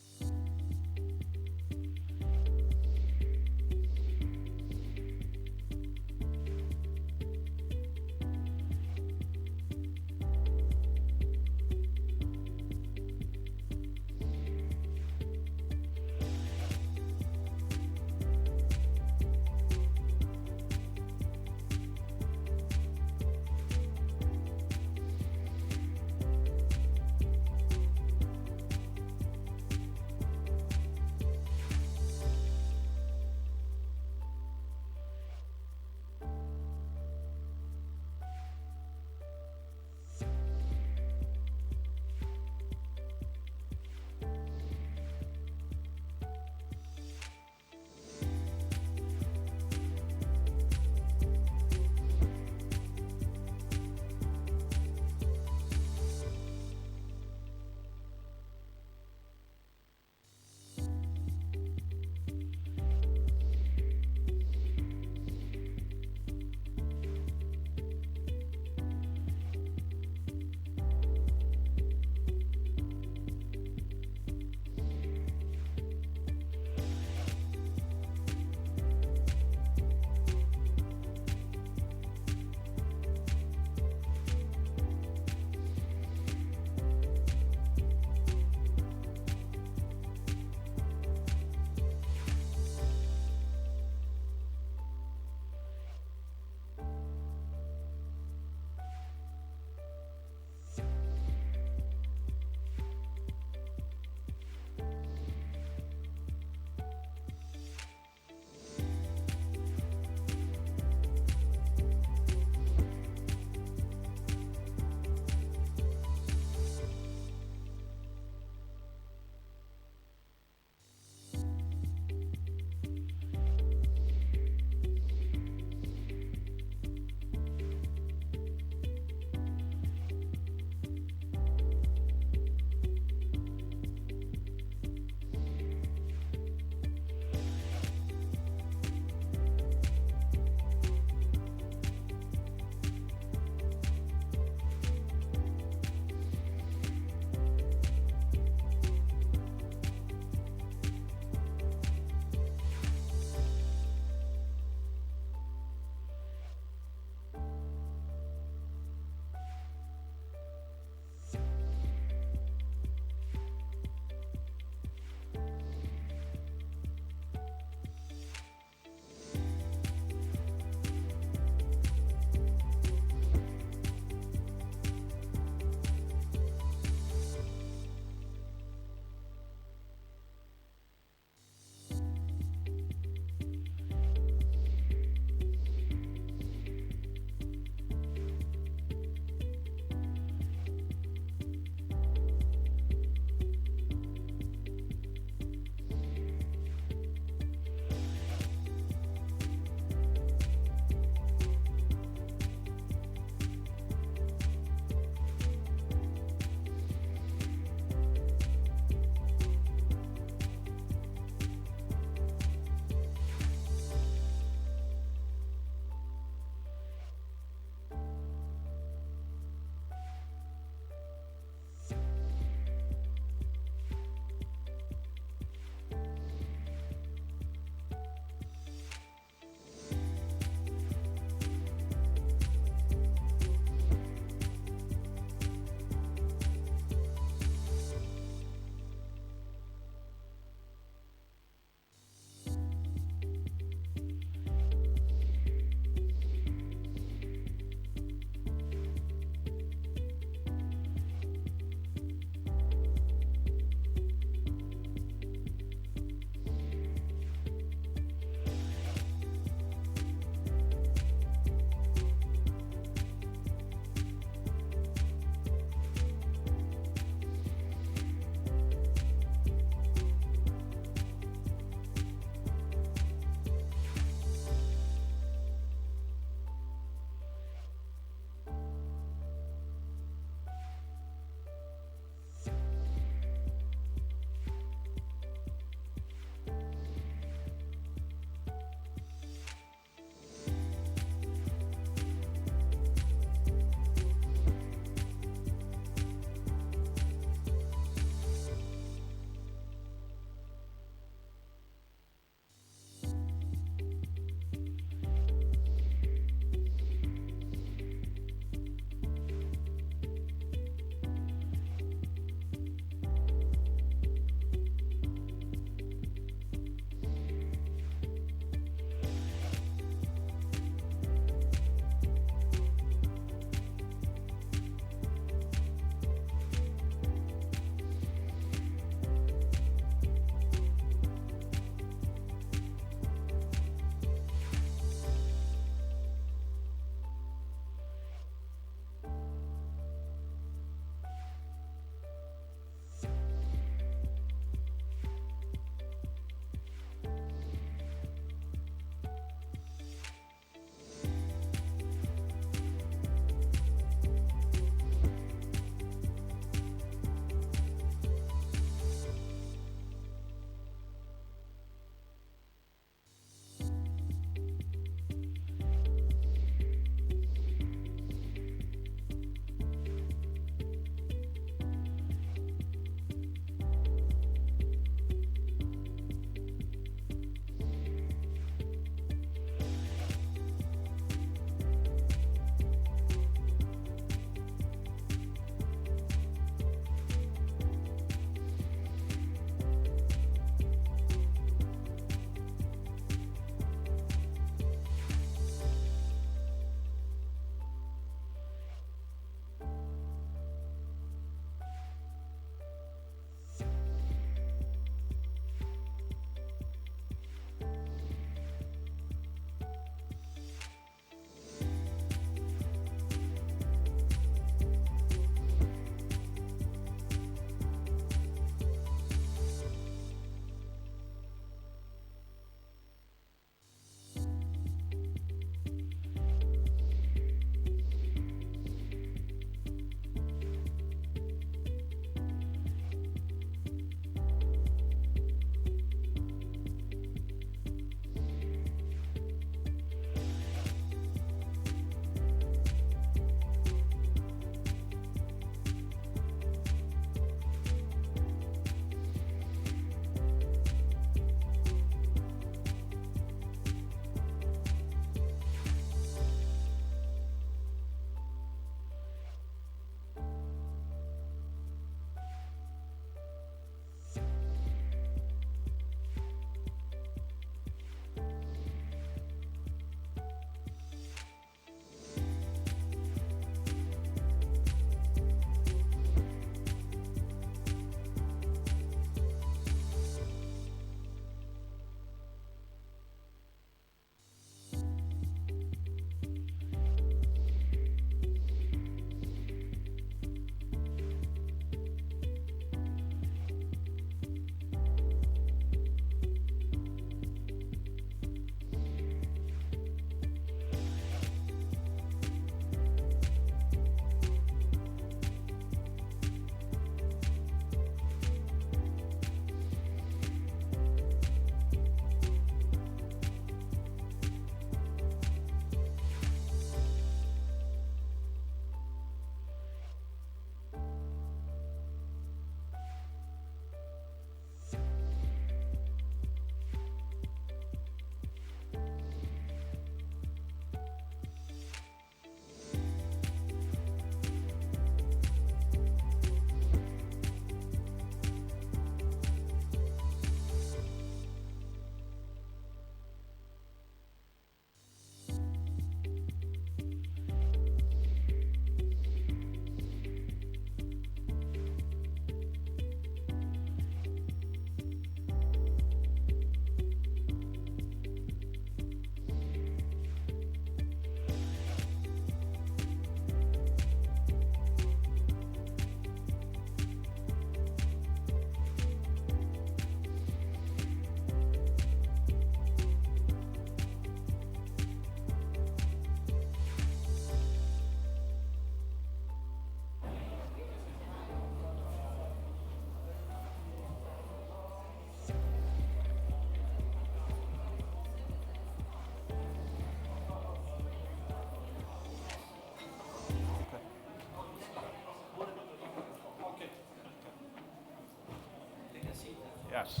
Yes.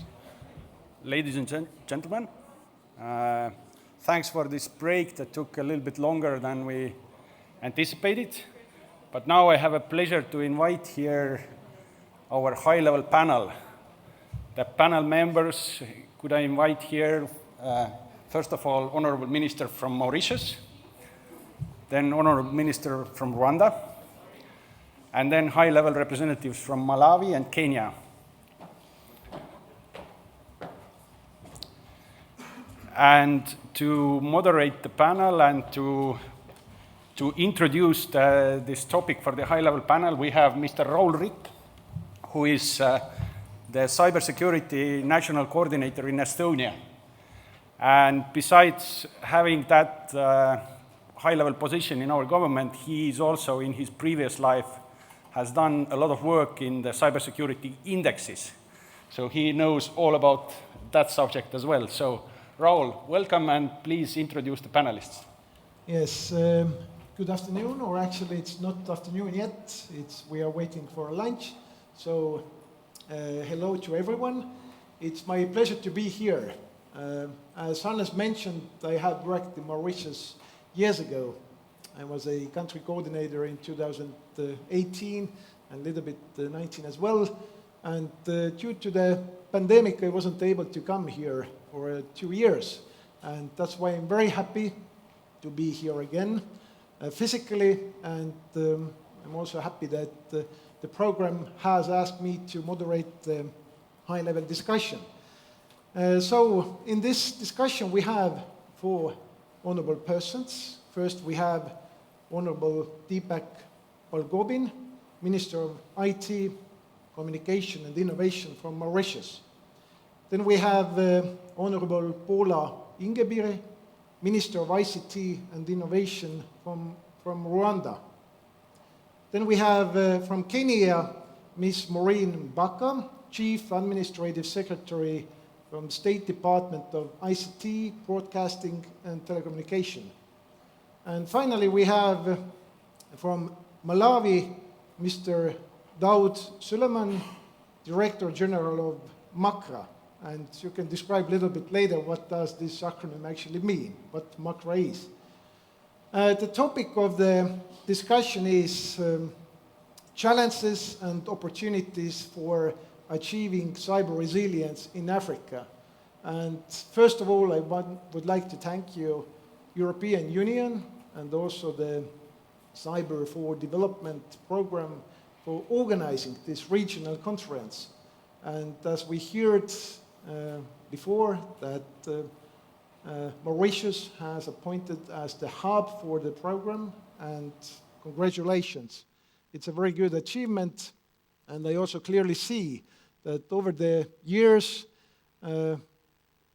Ladies and gentlemen, thanks for this break that took a little bit longer than we anticipated. But now I have a pleasure to invite here our high-level panel. The panel members, could I invite here, first of all, Honorable Minister from Mauritius, then Honorable Minister from Rwanda, and then high-level representatives from Malawi and Kenya. And to moderate the panel and to introduce this topic for the high-level panel, we have Mr. Raul Ritt, who is the Cybersecurity National Coordinator in Estonia. And besides having that high-level position in our government, he is also, in his previous life, has done a lot of work in the cybersecurity indexes. So he knows all about that subject as well. So Raul, welcome, and please introduce the panelists. Yes, good afternoon, or actually it's not afternoon yet, we are waiting for lunch. So hello to everyone. It's my pleasure to be here. As Hannes mentioned, I have worked in Mauritius years ago. I was a country coordinator in 2018 and a little bit 19 as well. And due to the pandemic, I wasn't able to come here for 2 years. And that's why I'm very happy to be here again physically. And I'm also happy that the program has asked me to moderate the high-level discussion. So in this discussion, we have 4 honorable persons. First, we have Honorable Deepak Palgobin, Minister of IT, Communication and Innovation from Mauritius. Then we have Honorable Paula Ingebiri, Minister of ICT and Innovation from Rwanda. Then we have from Kenya, Ms. Maureen Baka, Chief Administrative Secretary from the State Department of ICT, Broadcasting and Telecommunication. And finally, we have from Malawi, Mr. Daud Suleiman, Director General of MACRA. And you can describe a little bit later what does this acronym actually mean, what MACRA is. The topic of the discussion is challenges and opportunities for achieving cyber resilience in Africa. And first of all, I would like to thank you, European Union, and also the Cyber4Development program for organizing this regional conference. And as we heard before, that Mauritius has appointed as the hub for the program, and congratulations. It's a very good achievement, and I also clearly see that over the years,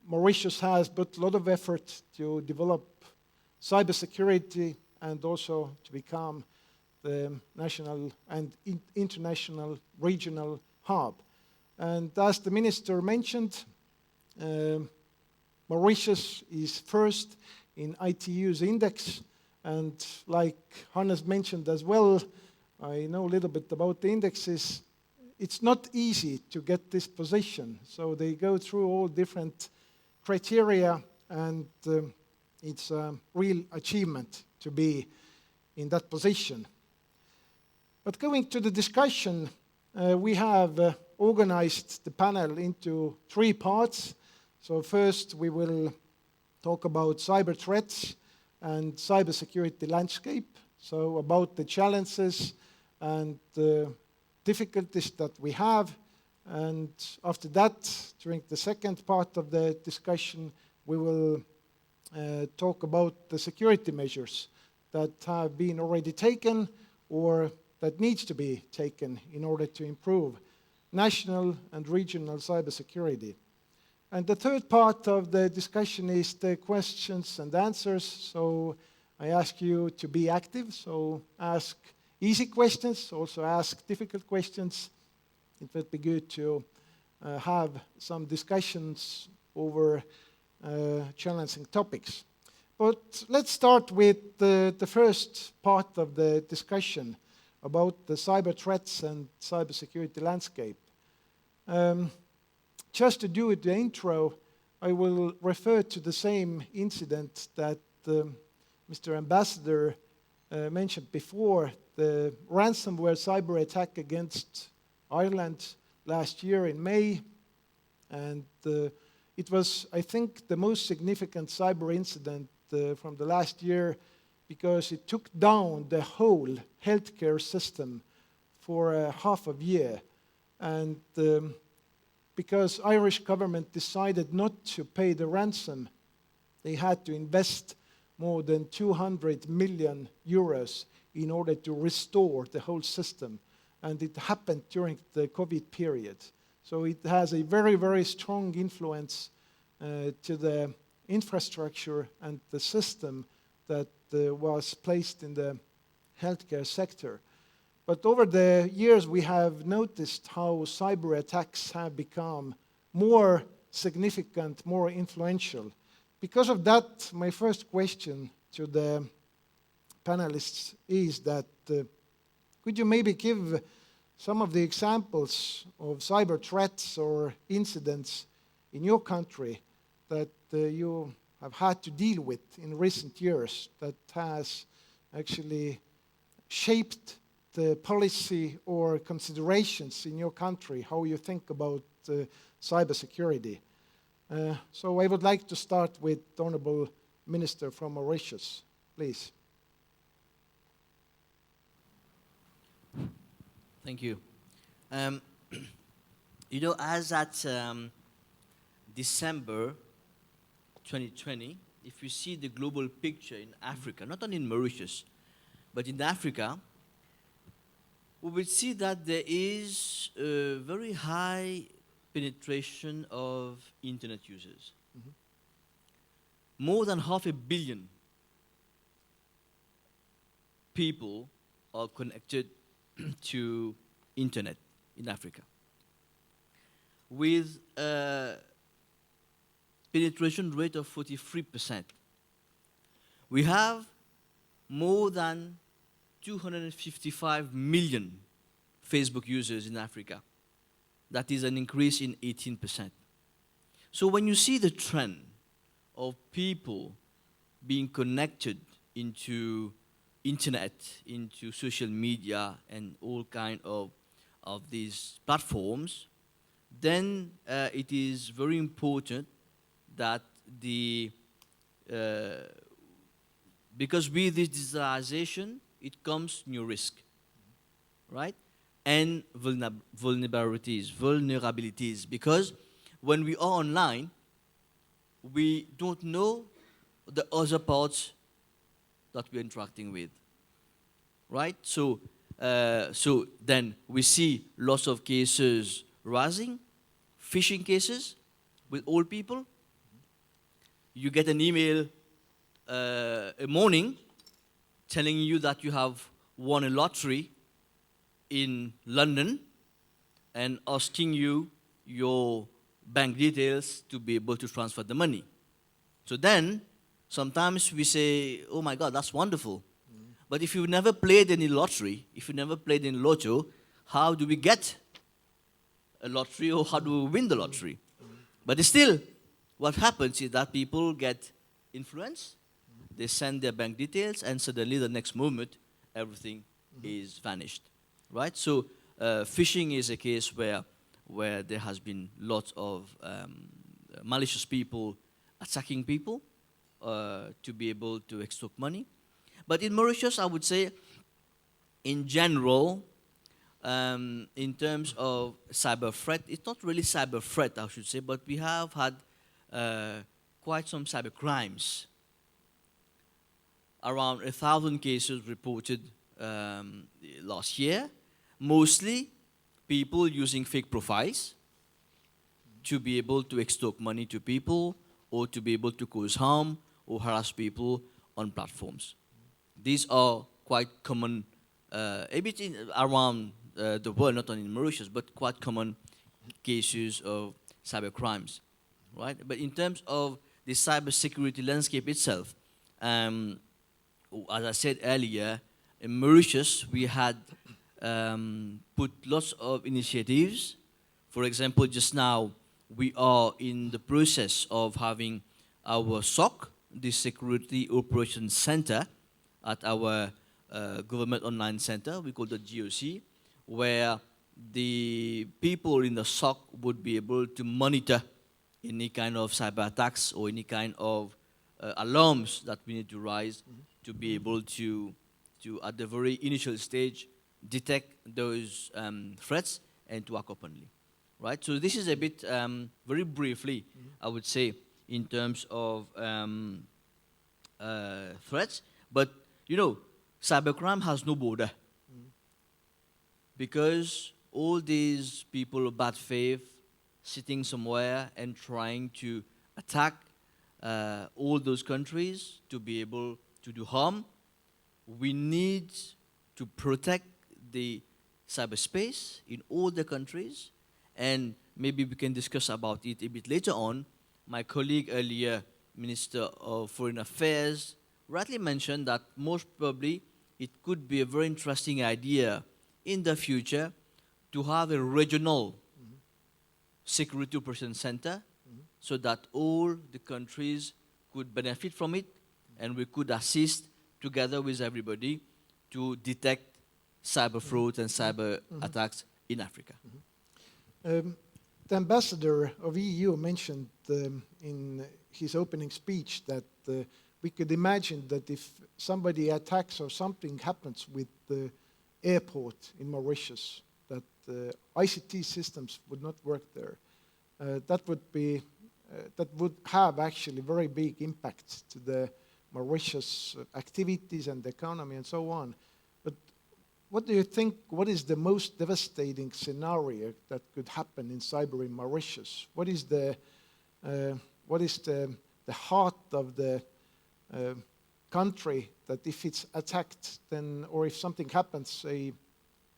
Mauritius has put a lot of effort to develop cybersecurity and also to become the national and international regional hub. And as the minister mentioned, Mauritius is first in ITU's index, and like Hannes mentioned as well, I know a little bit about the indexes. It's not easy to get this position, so they go through all different criteria, and it's a real achievement to be in that position. But going to the discussion, we have organized the panel into 3 parts. So first we will talk about cyber threats and cybersecurity landscape, so about the challenges and the difficulties that we have. And after that, during the second part of the discussion, we will talk about the security measures that have been already taken or that needs to be taken in order to improve national and regional cybersecurity. And the third part of the discussion is the questions and answers. So I ask you to be active, so ask easy questions, also ask difficult questions. It would be good to have some discussions over challenging topics. But let's start with the first part of the discussion about the cyber threats and cybersecurity landscape. just to do the intro, I will refer to the same incident that Mr. Ambassador mentioned before, the ransomware cyber attack against Ireland last year in May. And it was, I think, the most significant cyber incident from the last year, because it took down the whole healthcare system for half a year. And because Irish government decided not to pay the ransom, they had to invest more than 200 million euros in order to restore the whole system. And it happened during the COVID period. So it has a very, very strong influence to the infrastructure and the system that was placed in the healthcare sector. But over the years, we have noticed how cyber attacks have become more significant, more influential. Because of that, my first question to the panelists is that could you maybe give some of the examples of cyber threats or incidents in your country that you have had to deal with in recent years that has actually shaped the policy or considerations in your country, how you think about cybersecurity? So I would like to start with the Honourable Minister from Mauritius, please. Thank you. You know, as at December 2020, if you see the global picture in Africa, not only in Mauritius, but in Africa, we will see that there is a very high penetration of internet users. More than 500 million people are connected to internet in Africa, with a penetration rate of 43%. We have more than 255 million Facebook users in Africa. That is an increase in 18%. So when you see the trend of people being connected into internet, into social media, and all kind of these platforms, then it is very important that because with this digitalization, it comes new risk, right? And vulnerabilities, because when we are online, we don't know the other parts that we're interacting with, right? So then we see lots of cases rising, phishing cases with old people. You get an email a morning telling you that you have won a lottery in London and asking you your bank details to be able to transfer the money. So then, sometimes we say, oh my God, that's wonderful. But if you've never played any lottery, if you never played in lotto, how do we get a lottery, or how do we win the lottery? But still, what happens is that people get influenced, they send their bank details, and suddenly the next moment, everything is vanished, right? So phishing is a case where there has been lots of malicious people attacking people to be able to extort money. But in Mauritius, I would say, in general, in terms of cyber threat, it's not really cyber threat, I should say, but we have had quite some cyber crimes. Around 1,000 cases reported last year, mostly people using fake profiles to be able to extort money to people, or to be able to cause harm or harass people on platforms. These are quite common, a bit around the world, not only in Mauritius, but quite common cases of cyber crimes, right? But in terms of the cybersecurity landscape itself, as I said earlier, in Mauritius, we had put lots of initiatives. For example, just now, we are in the process of having our SOC, the Security Operations Center, at our Government Online Center, we call it GOC, where the people in the SOC would be able to monitor any kind of cyber attacks or any kind of alarms that we need to raise to be able to, at the very initial stage, detect those threats and to act openly, right? So this is a bit, very briefly, I would say, in terms of threats. But, you know, cybercrime has no border. Because all these people of bad faith sitting somewhere and trying to attack all those countries to be able to do harm, we need to protect the cyberspace in all the countries, and maybe we can discuss about it a bit later on. My colleague earlier, Minister of Foreign Affairs, rightly mentioned that most probably it could be a very interesting idea in the future to have a regional security operations center so that all the countries could benefit from it, and we could assist together with everybody to detect cyber fraud and cyber attacks in Africa. The ambassador of EU mentioned in his opening speech that we could imagine that if somebody attacks or something happens with the airport in Mauritius, that ICT systems would not work there. That would have actually very big impacts to the Mauritius activities and the economy and so on. But what do you think, what is the most devastating scenario that could happen in cyber in Mauritius? What is the heart of the country that if it's attacked, then, or if something happens, a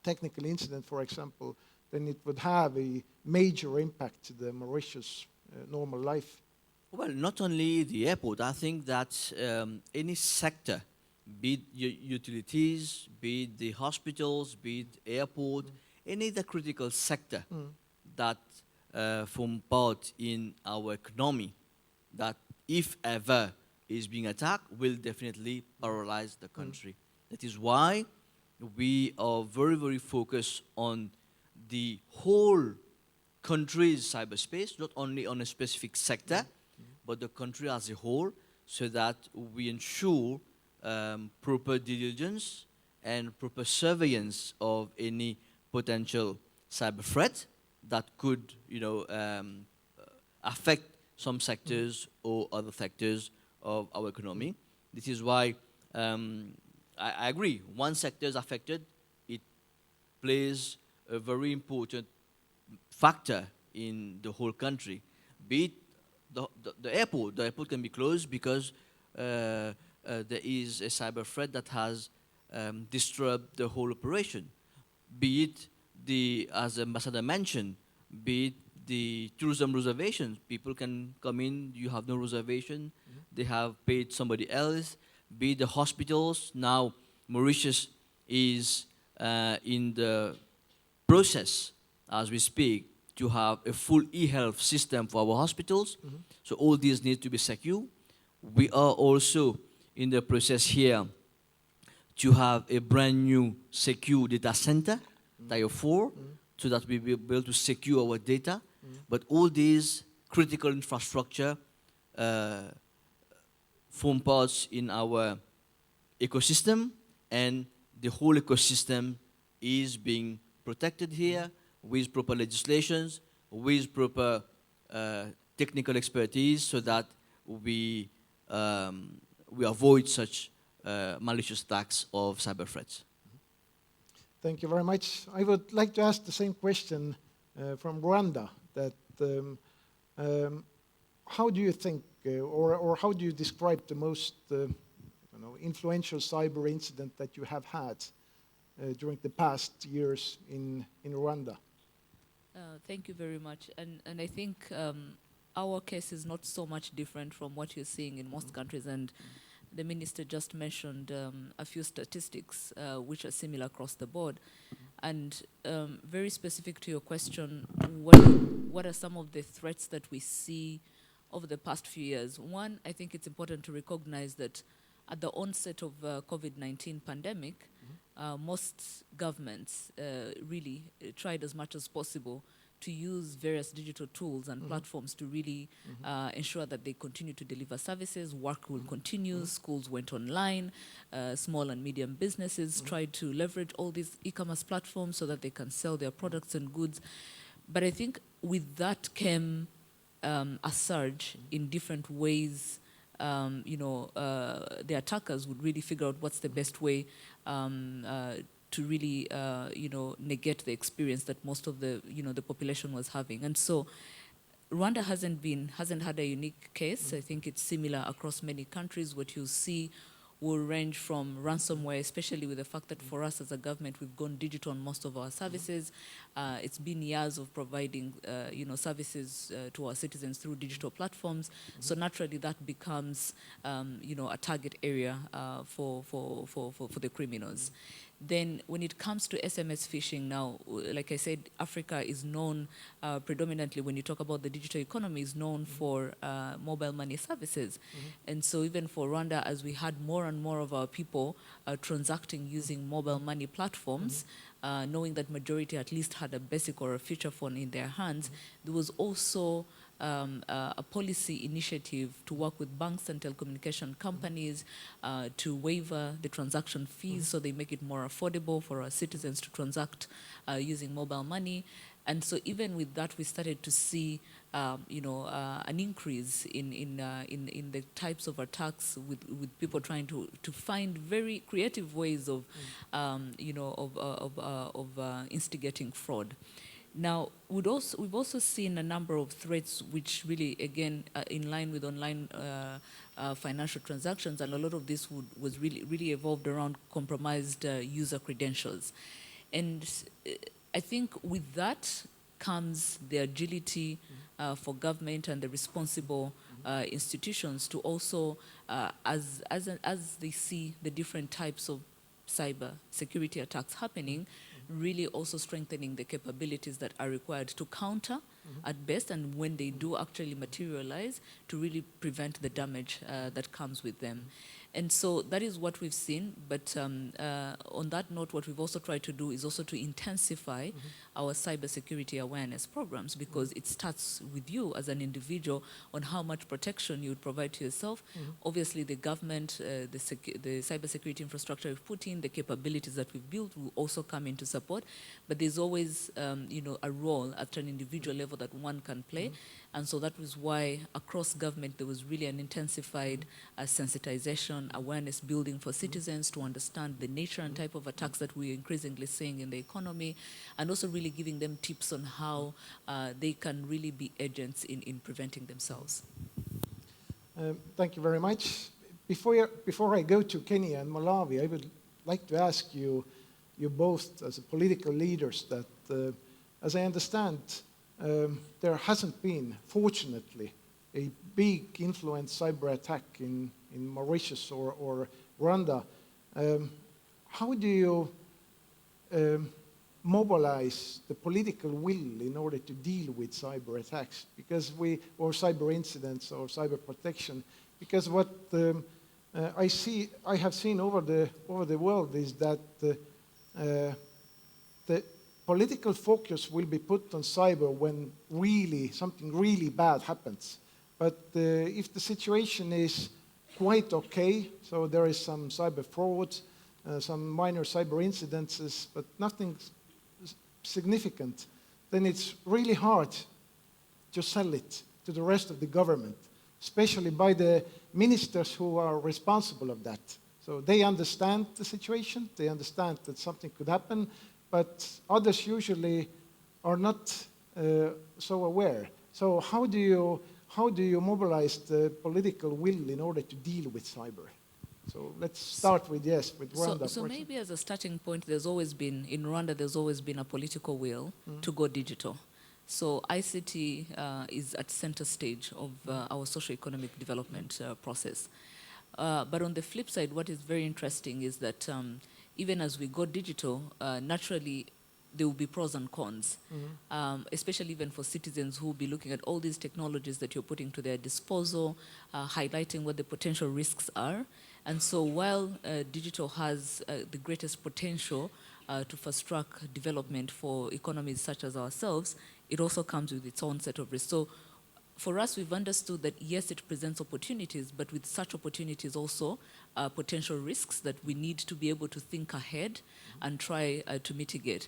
technical incident, for example, then it would have a major impact to the Mauritius normal life? Well, not only the airport, I think that any sector, be it utilities, be it the hospitals, be it airport, any other critical sector that form part in our economy, that if ever is being attacked, will definitely paralyze the country. That is why we are very, very focused on the whole country's cyberspace, not only on a specific sector, but the country as a whole, so that we ensure proper diligence and proper surveillance of any potential cyber threat that could, you know, affect some sectors or other sectors of our economy. This is why I agree, one sector is affected, it plays a very important factor in the whole country. Be it the airport can be closed because there is a cyber threat that has disturbed the whole operation. Be it, as the ambassador mentioned, be it the tourism reservations. People can come in, you have no reservation, they have paid somebody else. Be it the hospitals. Now, Mauritius is in the process, as we speak, to have a full e-health system for our hospitals. So all these need to be secure. We are also in the process here to have a brand new secure data center, Tier 4, so that we will be able to secure our data. But all these critical infrastructure form parts in our ecosystem, and the whole ecosystem is being protected here with proper legislations, with proper technical expertise, so that we avoid such malicious attacks of cyber threats. Thank you very much. I would like to ask the same question from Rwanda, that how do you think, or how do you describe the most influential cyber incident that you have had during the past years in Rwanda? Thank you very much. And I think our case is not so much different from what you're seeing in most countries. And the minister just mentioned a few statistics which are similar across the board. And very specific to your question, what are some of the threats that we see over the past few years? One, I think it's important to recognize that at the onset of COVID-19 pandemic, most governments really tried as much as possible to use various digital tools and platforms to really ensure that they continue to deliver services, work will continue, schools went online, small and medium businesses tried to leverage all these e-commerce platforms so that they can sell their products and goods. But I think with that came a surge in different ways. The attackers would really figure out what's the best way to really, negate the experience that most of the population was having. And so Rwanda hasn't had a unique case. I think it's similar across many countries. What you'll see will range from ransomware, especially with the fact that for us as a government, we've gone digital on most of our services. It's been years of providing, services to our citizens through digital platforms. So naturally, that becomes, a target area for the criminals. Then when it comes to SMS phishing now, like I said, Africa is known predominantly, when you talk about the digital economy, is known for mobile money services. And so even for Rwanda, as we had more and more of our people transacting using mobile money platforms, knowing that majority at least had a basic or a feature phone in their hands, there was also a policy initiative to work with banks and telecommunication companies to waiver the transaction fees so they make it more affordable for our citizens to transact using mobile money. And so even with that, we started to see an increase in the types of attacks with people trying to find very creative ways of instigating fraud. Now, we've also seen a number of threats which really, again, in line with online financial transactions, and a lot of this was really evolved around compromised user credentials. And I think with that comes the agility for government and the responsible institutions to also, as they see the different types of cyber security attacks happening, really also strengthening the capabilities that are required to counter at best, and when they do actually materialize, to really prevent the damage that comes with them. And so that is what we've seen. But on that note, what we've also tried to do is also to intensify our cybersecurity awareness programs, because it starts with you as an individual on how much protection you would provide to yourself. Obviously, the government, the cybersecurity infrastructure we've put in, the capabilities that we've built will also come into support. But there's always, a role at an individual level that one can play. And so that was why across government there was really an intensified sensitization, awareness building for citizens to understand the nature and type of attacks that we're increasingly seeing in the economy, and also really giving them tips on how they can really be agents in preventing themselves. Thank you very much. Before I go to Kenya and Malawi, I would like to ask you both as political leaders that, as I understand, there hasn't been, fortunately, a big influence cyber attack in Mauritius or Rwanda. How do you mobilize the political will in order to deal with cyber attacks, or cyber incidents or cyber protection? Because what I have seen over the world is that the political focus will be put on cyber when something really bad happens. But if the situation is quite okay, so there is some cyber fraud, some minor cyber incidences, but nothing significant, then it's really hard to sell it to the rest of the government, especially by the ministers who are responsible of that. So they understand the situation, they understand that something could happen, but others usually are not so aware. So how do you mobilize the political will in order to deal with cyber? So let's start with Rwanda. So maybe as a starting point, in Rwanda, there's always been a political will to go digital. So ICT is at center stage of our socio-economic development process. But on the flip side, what is very interesting is that even as we go digital, naturally, there will be pros and cons, especially even for citizens who will be looking at all these technologies that you're putting to their disposal, highlighting what the potential risks are. And so while digital has the greatest potential to fast-track development for economies such as ourselves, it also comes with its own set of risks. So for us, we've understood that yes, it presents opportunities, but with such opportunities also potential risks that we need to be able to think ahead and try to mitigate.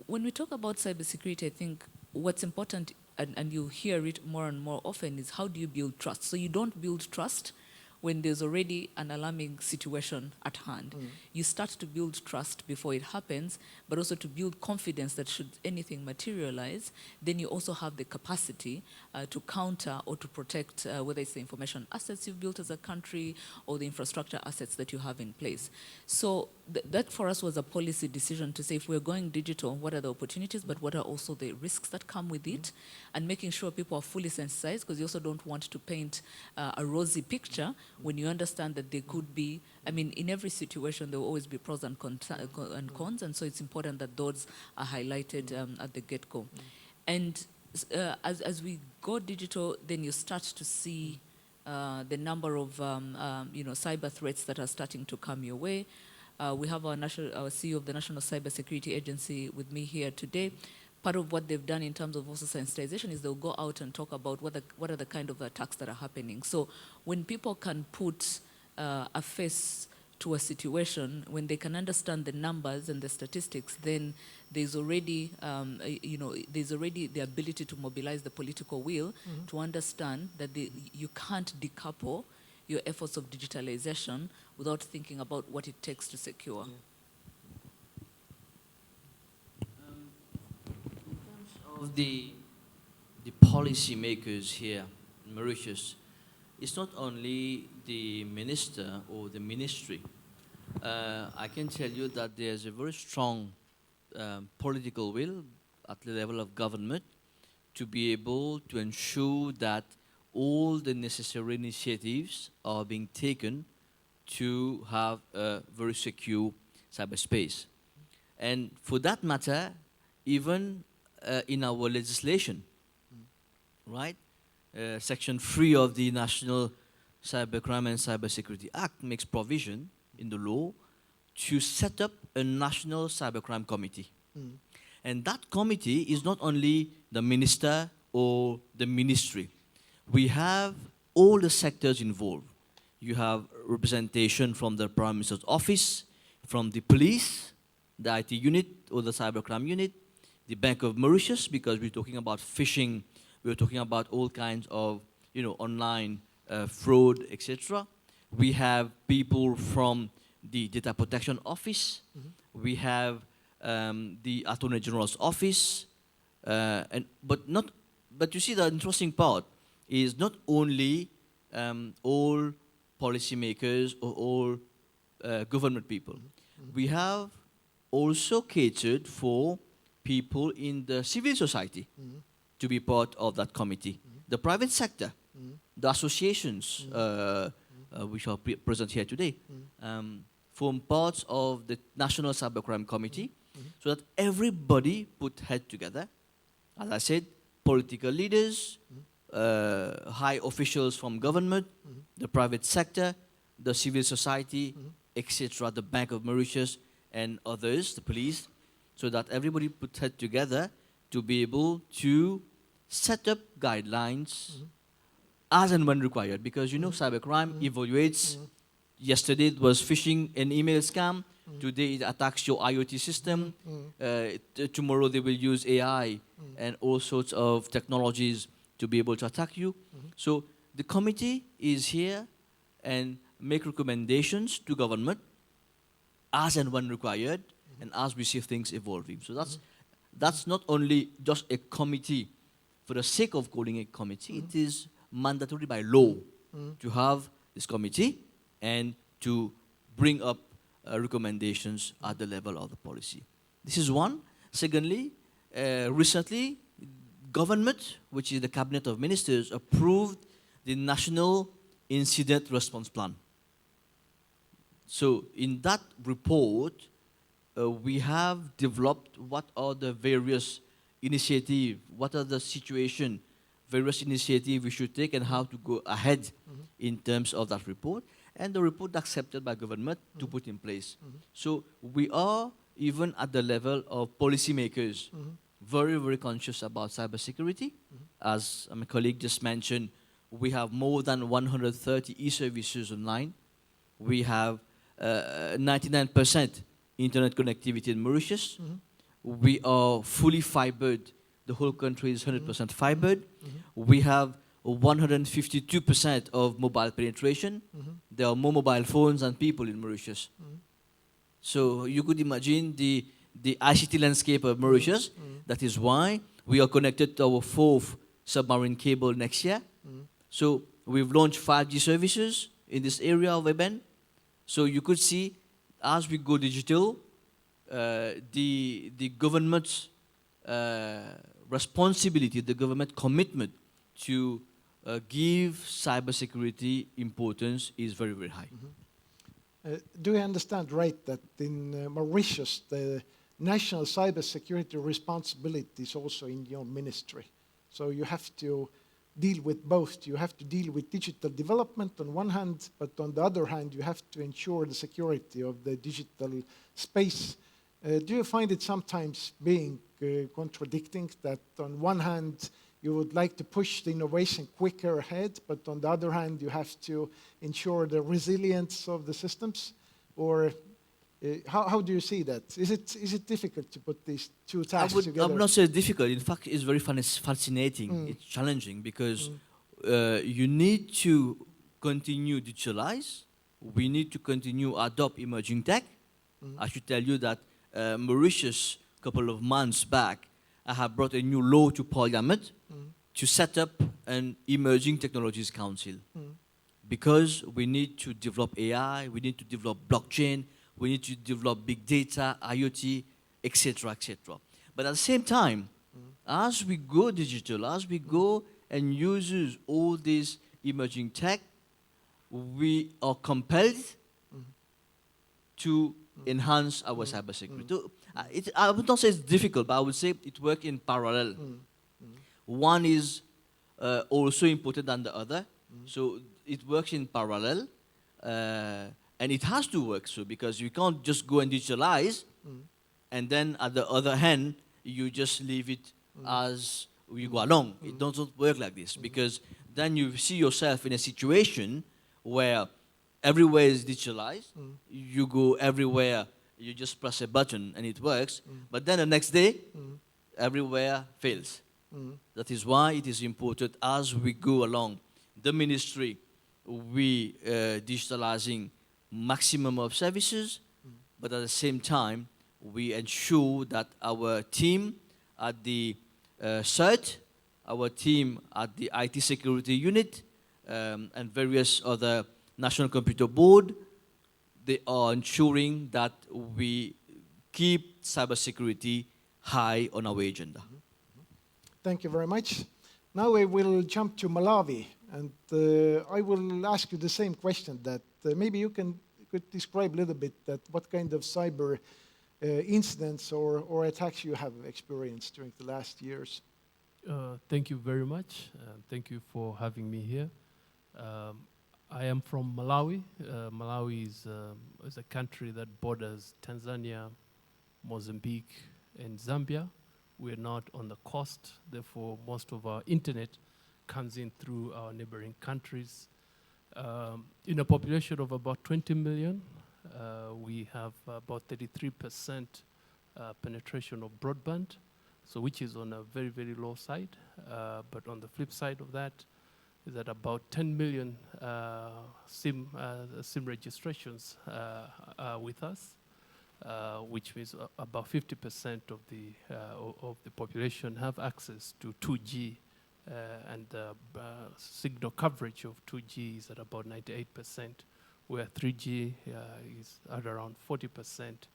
When we talk about cybersecurity, I think what's important, and you hear it more and more often, is how do you build trust? So you don't build trust when there's already an alarming situation at hand. You start to build trust before it happens, but also to build confidence that should anything materialize, then you also have the capacity to counter or to protect, whether it's the information assets you've built as a country or the infrastructure assets that you have in place. So that for us was a policy decision to say, if we're going digital, what are the opportunities, but what are also the risks that come with it, and making sure people are fully sensitized, because you also don't want to paint a rosy picture when you understand that there could be, I mean, in every situation there will always be pros and cons, and so it's important that those are highlighted at the get-go. And as we go digital, then you start to see the number of cyber threats that are starting to come your way. We have our CEO of the National Cybersecurity Agency with me here today. Part of what they've done in terms of also sensitization is they'll go out and talk about what are the kind of attacks that are happening. So when people can put a face to a situation, when they can understand the numbers and the statistics, then there's already, there's already the ability to mobilize the political will to understand that you can't decouple your efforts of digitalization without thinking about what it takes to secure. Of the policy makers here in Mauritius, it's not only the minister or the ministry. I can tell you that there's a very strong political will at the level of government to be able to ensure that all the necessary initiatives are being taken to have a very secure cyberspace. And for that matter, even in our legislation, right? Section 3 of the National Cybercrime and Cybersecurity Act makes provision in the law to set up a National Cybercrime Committee. And that committee is not only the minister or the ministry. We have all the sectors involved. You have representation from the Prime Minister's office, from the police, the IT unit or the cybercrime unit, the Bank of Mauritius, because we're talking about phishing, we're talking about all kinds of online fraud, etc. We have people from the Data Protection Office. We have the Attorney General's Office, but you see the interesting part is not only all policymakers or all government people. We have also catered for people in the civil society to be part of that committee. The private sector, the associations which are present here today, form parts of the National Cybercrime Committee, so that everybody put head together. As I said, political leaders, high officials from government, the private sector, the civil society, etc., the Bank of Mauritius, and others, the police, so that everybody put head together to be able to set up guidelines as and when required. Because cybercrime evaluates. Yesterday it was phishing and email scam. Today it attacks your IoT system. Tomorrow they will use AI and all sorts of technologies to be able to attack you. So the committee is here and make recommendations to government as and when required, and as we see things evolving. So that's not only just a committee for the sake of calling a committee. It is mandatory by law to have this committee and to bring up recommendations at the level of the policy. This is one. Secondly, recently, government, which is the Cabinet of Ministers, approved the National Incident Response Plan. So in that report, we have developed what are the various initiatives, what are the situation, various initiatives we should take and how to go ahead in terms of that report. And the report accepted by government to put in place. So we are, even at the level of policymakers, very, very conscious about cybersecurity. As my colleague just mentioned, we have more than 130 e-services online. We have 99% internet connectivity in Mauritius. We are fully fibered. The whole country is 100% fibered. We have 152% of mobile penetration. There are more mobile phones than people in Mauritius. So you could imagine the ICT landscape of Mauritius. That is why we are connected to our 4th submarine cable next year. So we've launched 5G services in this area of Eben. So you could see, as we go digital, the government's responsibility, the government commitment to give cybersecurity importance is very, very high. Do I understand right that in Mauritius, the national cybersecurity responsibility is also in your ministry? So you have to deal with both. You have to deal with digital development on one hand, but on the other hand, you have to ensure the security of the digital space. Do you find it sometimes being contradicting that on one hand, you would like to push the innovation quicker ahead, but on the other hand, you have to ensure the resilience of the systems? Or how do you see that? Is it difficult to put these two tasks together? I would not say it's difficult. In fact, it's very fascinating. It's challenging because you need to continue digitalize. We need to continue adopt emerging tech. I should tell you that Mauritius, a couple of months back, I have brought a new law to Parliament to set up an Emerging Technologies Council. Because we need to develop AI, we need to develop blockchain, we need to develop big data, IoT, etc., etc. But at the same time, as we go digital, as we go and use all these emerging tech, we are compelled to enhance our cybersecurity. I would not say it's difficult, but I would say it works in parallel. One is also important than the other. So it works in parallel. And it has to work so, because you can't just go and digitalize and then at the other hand, you just leave it as you go along. It doesn't work like this, because then you see yourself in a situation where everywhere is digitalized. You go everywhere, you just press a button and it works. But then the next day, everywhere fails. That is why it is important as we go along. The ministry, we digitalizing maximum of services, but at the same time, we ensure that our team at the CERT, our team at the IT security unit, and various other national computer board, they are ensuring that we keep cybersecurity high on our agenda. Thank you very much. Now we will jump to Malawi, and I will ask you the same question, that maybe you could describe a little bit that what kind of cyber incidents or attacks you have experienced during the last years. Thank you very much. Thank you for having me here. I am from Malawi. Malawi is a country that borders Tanzania, Mozambique, and Zambia. We're not on the coast, therefore most of our internet comes in through our neighboring countries. In a population of about 20 million, we have about 33% penetration of broadband, so which is on a very, very low side. But on the flip side of that is that about 10 million SIM registrations are with us, which means about 50% of the population have access to 2G, and signal coverage of 2G is at about 98%, where 3G is at around 40%,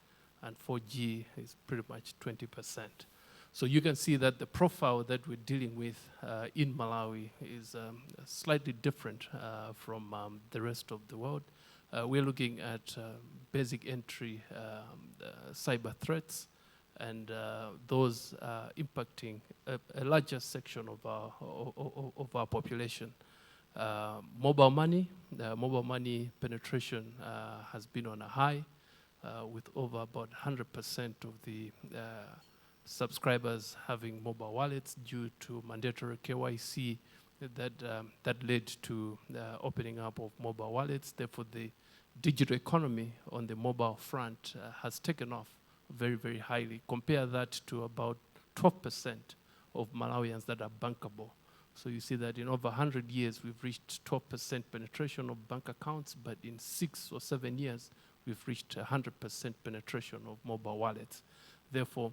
and 4G is pretty much 20%. So you can see that the profile that we're dealing with in Malawi is slightly different from the rest of the world. we're looking at basic entry cyber threats, and those impacting a larger section of our population. Mobile money penetration has been on a high, with over about 100% of the subscribers having mobile wallets due to mandatory KYC that led to opening up of mobile wallets. Therefore, the digital economy on the mobile front has taken off very, very highly. Compare that to about 12% of Malawians that are bankable. So you see that in over 100 years, we've reached 12% penetration of bank accounts, but in 6 or 7 years, we've reached 100% penetration of mobile wallets. Therefore,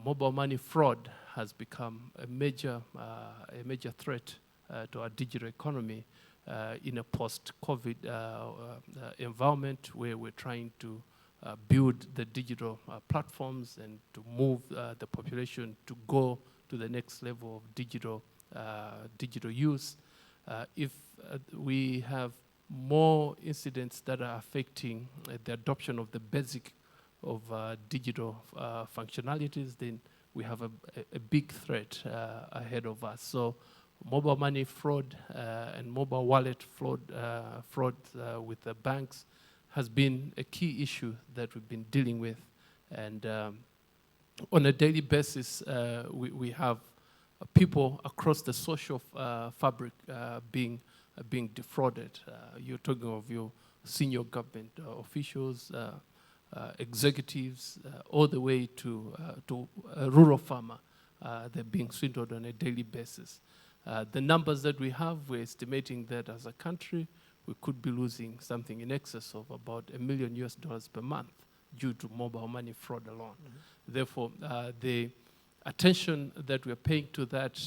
mobile money fraud has become a major threat to our digital economy in a post-COVID environment where we're trying to build the digital platforms and to move the population to go to the next level of digital use. If we have more incidents that are affecting the adoption of the basic of digital functionalities, then we have a big threat ahead of us. So mobile money fraud and mobile wallet fraud with the banks has been a key issue that we've been dealing with. And on a daily basis, we have people across the social fabric being defrauded. You're talking of your senior government officials, executives, all the way to a rural farmer. They're being swindled on a daily basis. The numbers that we have, we're estimating that as a country, we could be losing something in excess of about $1 million per month due to mobile money fraud alone. Mm-hmm. Therefore, the attention that we're paying to that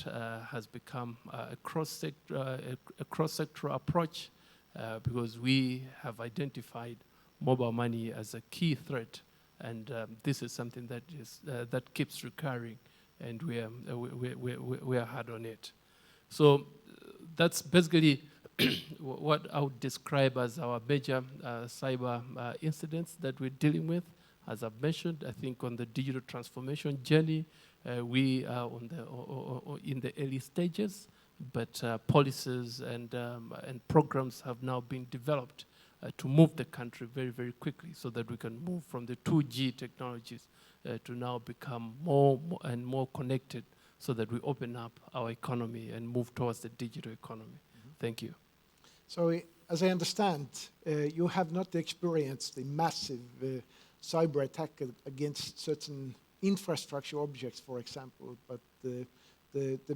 has become a cross-sector approach because we have identified mobile money as a key threat, and this is something that that keeps recurring, and we are hard on it. So that's basically what I would describe as our major cyber incidents that we're dealing with. As I've mentioned, I think on the digital transformation journey, we are in the early stages, but policies and programs have now been developed to move the country very, very quickly so that we can move from the 2G technologies to now become more and more connected so that we open up our economy and move towards the digital economy. Mm-hmm. Thank you. So, as I understand, you have not experienced a massive cyber attack against certain infrastructure objects, for example, but the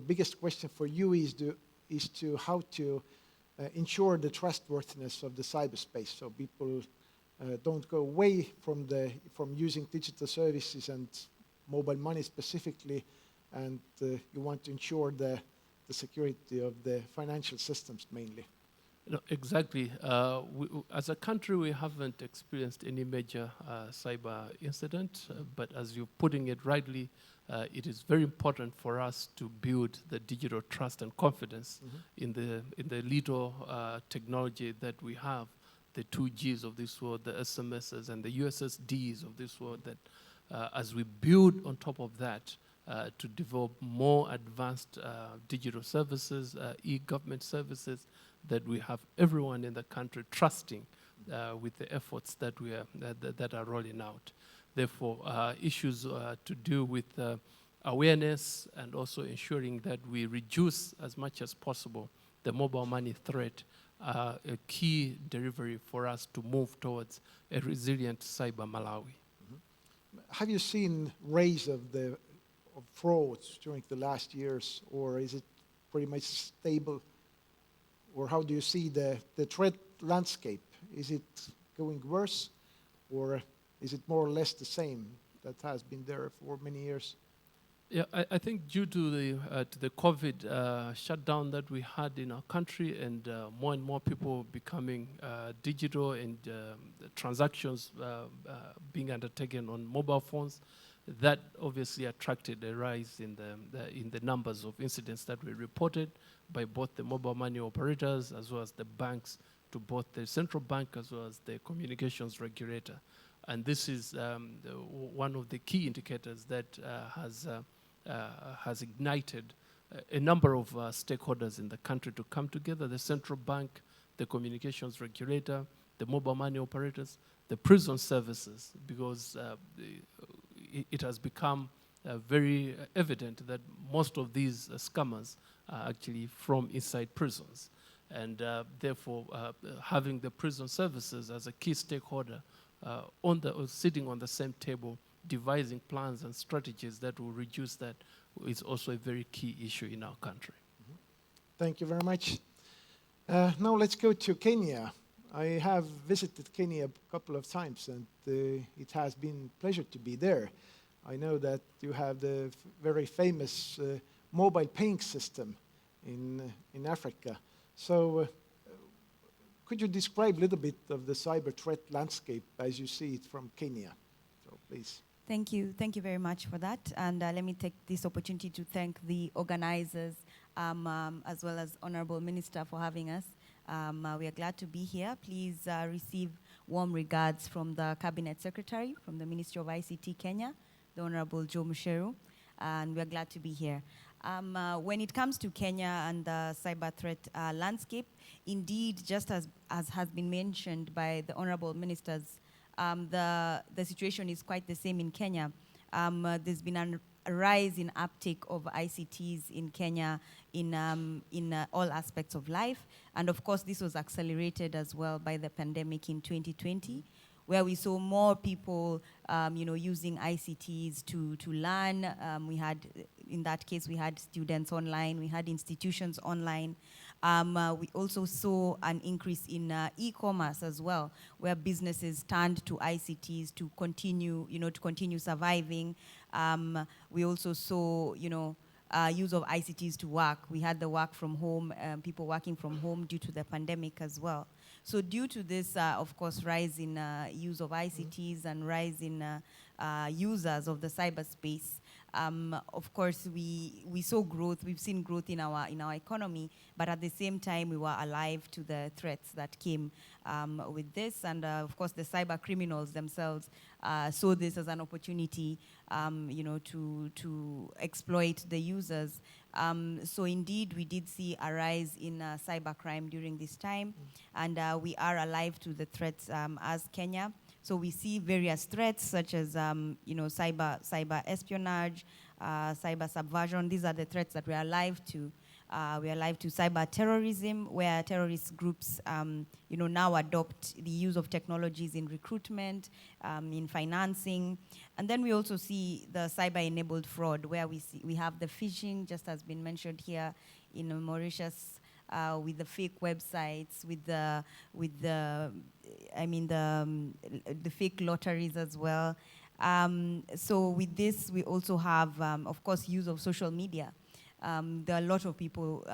biggest question for you is how to ensure the trustworthiness of the cyberspace, so people don't go away from using digital services and mobile money specifically, and you want to ensure the security of the financial systems mainly. No, exactly. As a country, we haven't experienced any major cyber incident, but as you're putting it rightly, it is very important for us to build the digital trust and confidence in the little technology that we have, the 2Gs of this world, the SMSs and the USSDs of this world, that as we build on top of that to develop more advanced digital services, e-government services, that we have everyone in the country trusting with the efforts that we are that are rolling out. Therefore, issues to do with awareness and also ensuring that we reduce as much as possible the mobile money threat are a key delivery for us to move towards a resilient cyber Malawi. Mm-hmm. Have you seen rise of frauds during the last years, or is it pretty much stable? Or how do you see the threat landscape? Is it going worse, or is it more or less the same that has been there for many years? Yeah, I think due to the COVID shutdown that we had in our country, and more and more people becoming digital, and the transactions being undertaken on mobile phones, that obviously attracted a rise in the numbers of incidents that were reported by both the mobile money operators as well as the banks to both the central bank as well as the communications regulator. And this is one of the key indicators that has ignited a number of stakeholders in the country to come together: the central bank, the communications regulator, the mobile money operators, the prison services, because it has become very evident that most of these scammers are actually from inside prisons. And therefore, having the prison services as a key stakeholder sitting on the same table, devising plans and strategies that will reduce that is also a very key issue in our country. Thank you very much. Now let's go to Kenya. I have visited Kenya a couple of times, and it has been a pleasure to be there. I know that you have the very famous mobile paying system in Africa. So could you describe a little bit of the cyber threat landscape as you see it from Kenya? So please. Thank you very much for that. And let me take this opportunity to thank the organizers as well as Honorable Minister for having us. We are glad to be here. Please receive warm regards from the Cabinet Secretary from the Ministry of ICT Kenya, the Honorable Joe Musheru, and we are glad to be here. When it comes to Kenya and the cyber threat landscape, indeed, just as has been mentioned by the Honorable Ministers, the situation is quite the same in Kenya. There's been a rise in uptake of ICTs in Kenya in all aspects of life. And of course, this was accelerated as well by the pandemic in 2020, where we saw more people using ICTs to learn. In that case, we had students online, we had institutions online. We also saw an increase in e-commerce as well, where businesses turned to ICTs to continue surviving. We also saw, use of ICTs to work. We had the work from home, people working from home due to the pandemic as well. So due to this, of course, rise in use of ICTs and rise in users of the cyberspace, of course, we saw growth. We've seen growth in our economy, but at the same time, we were alive to the threats that came with this. And of course, the cyber criminals themselves saw this as an opportunity, to exploit the users. So indeed, we did see a rise in cybercrime during this time, and we are alive to the threats as Kenya. So we see various threats such as, cyber espionage, cyber subversion. These are the threats that we are alive to. We are alive to cyber terrorism, where terrorist groups, now adopt the use of technologies in recruitment, in financing. And then we also see the cyber-enabled fraud, where we have the phishing, just as been mentioned here in Mauritius, with the fake websites, with the fake lotteries as well. So with this, we also have, of course, use of social media. There are a lot of people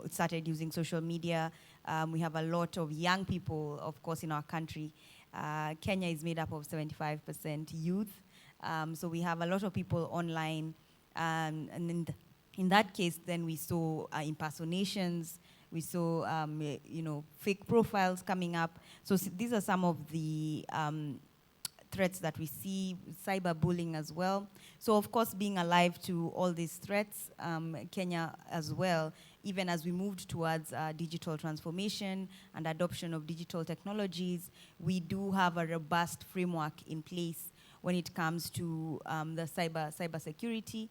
started using social media. We have a lot of young people, of course, in our country. Kenya is made up of 75% youth. So we have a lot of people online. And in that case, then we saw impersonations. We saw, fake profiles coming up. So these are some of the threats that we see, cyberbullying as well. So of course, being alive to all these threats, Kenya as well, even as we moved towards digital transformation and adoption of digital technologies, we do have a robust framework in place when it comes to the cyber security.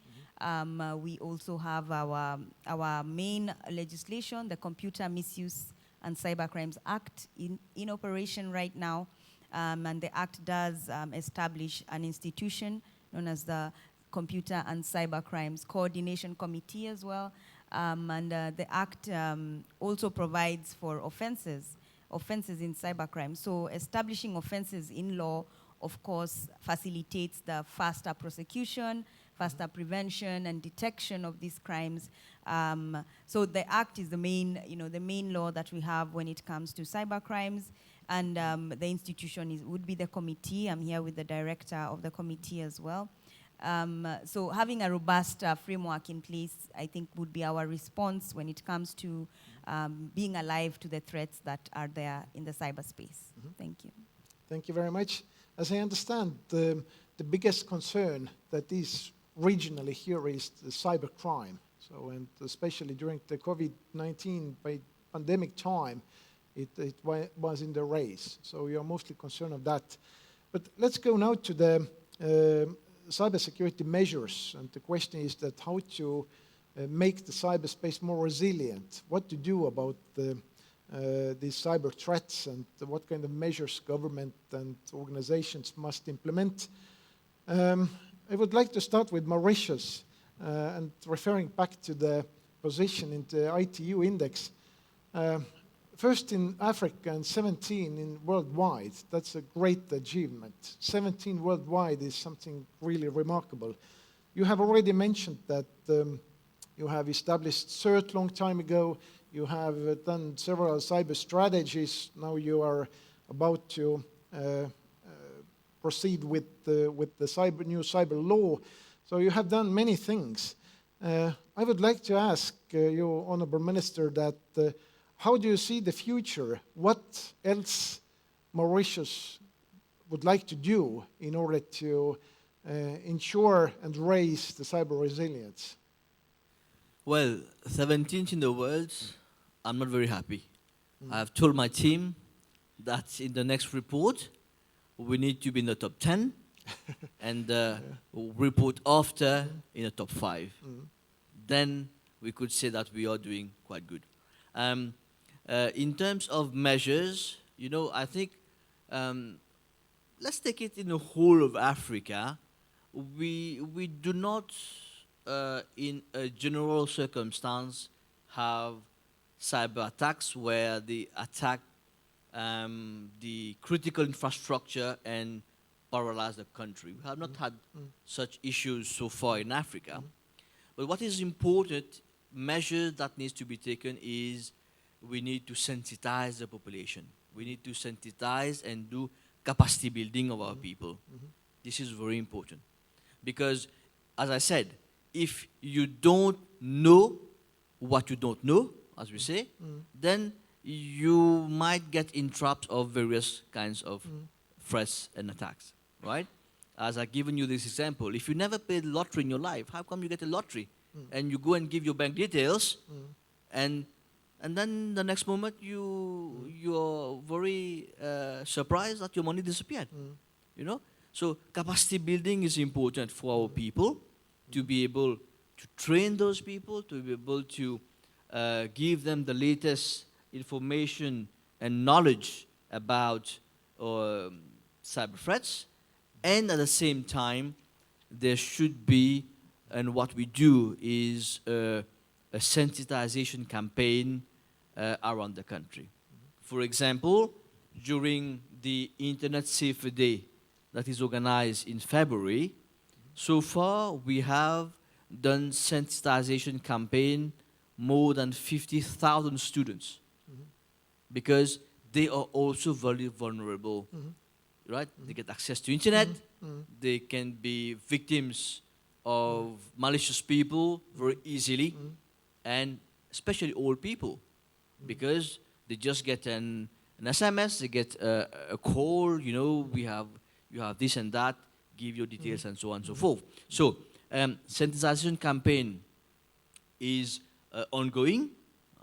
We also have our main legislation, the Computer Misuse and Cybercrimes Act, in operation right now. And the Act does establish an institution known as the Computer and Cybercrimes Coordination Committee as well. And the Act also provides for offenses in cybercrime. So establishing offenses in law, of course, facilitates the faster prosecution, faster prevention and detection of these crimes. So the Act is the main law that we have when it comes to cybercrimes. And the institution would be the committee. I'm here with the director of the committee as well. So having a robust framework in place, I think, would be our response when it comes to being alive to the threats that are there in the cyberspace. Thank you. Thank you very much. As I understand, the biggest concern that is regionally here is the cybercrime. So, and especially during the COVID-19 pandemic time, it was in the race. So you're mostly concerned of that. But let's go now to the cybersecurity measures. And the question is that how to make the cyberspace more resilient, what to do about these cyber threats, and what kind of measures government and organizations must implement. I would like to start with Mauritius and referring back to the position in the ITU index. First in Africa and 17 in worldwide. That's a great achievement. 17 worldwide is something really remarkable. You have already mentioned that you have established CERT long time ago. You have done several cyber strategies. Now you are about to proceed with the new cyber law. So you have done many things. I would like to ask you, Honorable Minister, that how do you see the future? What else Mauritius would like to do in order to ensure and raise the cyber resilience? Well, 17th in the world, I'm not very happy. I've told my team that in the next report, we need to be in the top 10, and report after in the top 5. Then we could say that we are doing quite good. In terms of measures, you know, I think, let's take it in the whole of Africa. We do not, in a general circumstance, have cyber attacks where they attack the critical infrastructure and paralyze the country. We have not had such issues so far in Africa. But what is important, measures that needs to be taken is we need to sensitize the population. We need to sensitize and do capacity building of our people. This is very important. Because, as I said, if you don't know what you don't know, as we say, then you might get in traps of various kinds of threats and attacks, right? As I've given you this example, if you never played lottery in your life, how come you get a lottery? And you go and give your bank details, and then the next moment you're very surprised that your money disappeared. You know? So capacity building is important for our people, to be able to train those people, to be able to give them the latest information and knowledge about cyber threats. And at the same time, there should be, and what we do is a sensitization campaign around the country. For example, during the Internet Safer Day that is organized in February, so far we have done sensitization campaign more than 50,000 students, because they are also very vulnerable, right? They get access to internet, they can be victims of malicious people very easily, and especially old people, because they just get an SMS, they get a call, you know, you have this and that, give your details and so on and so forth. So, sensitization campaign is ongoing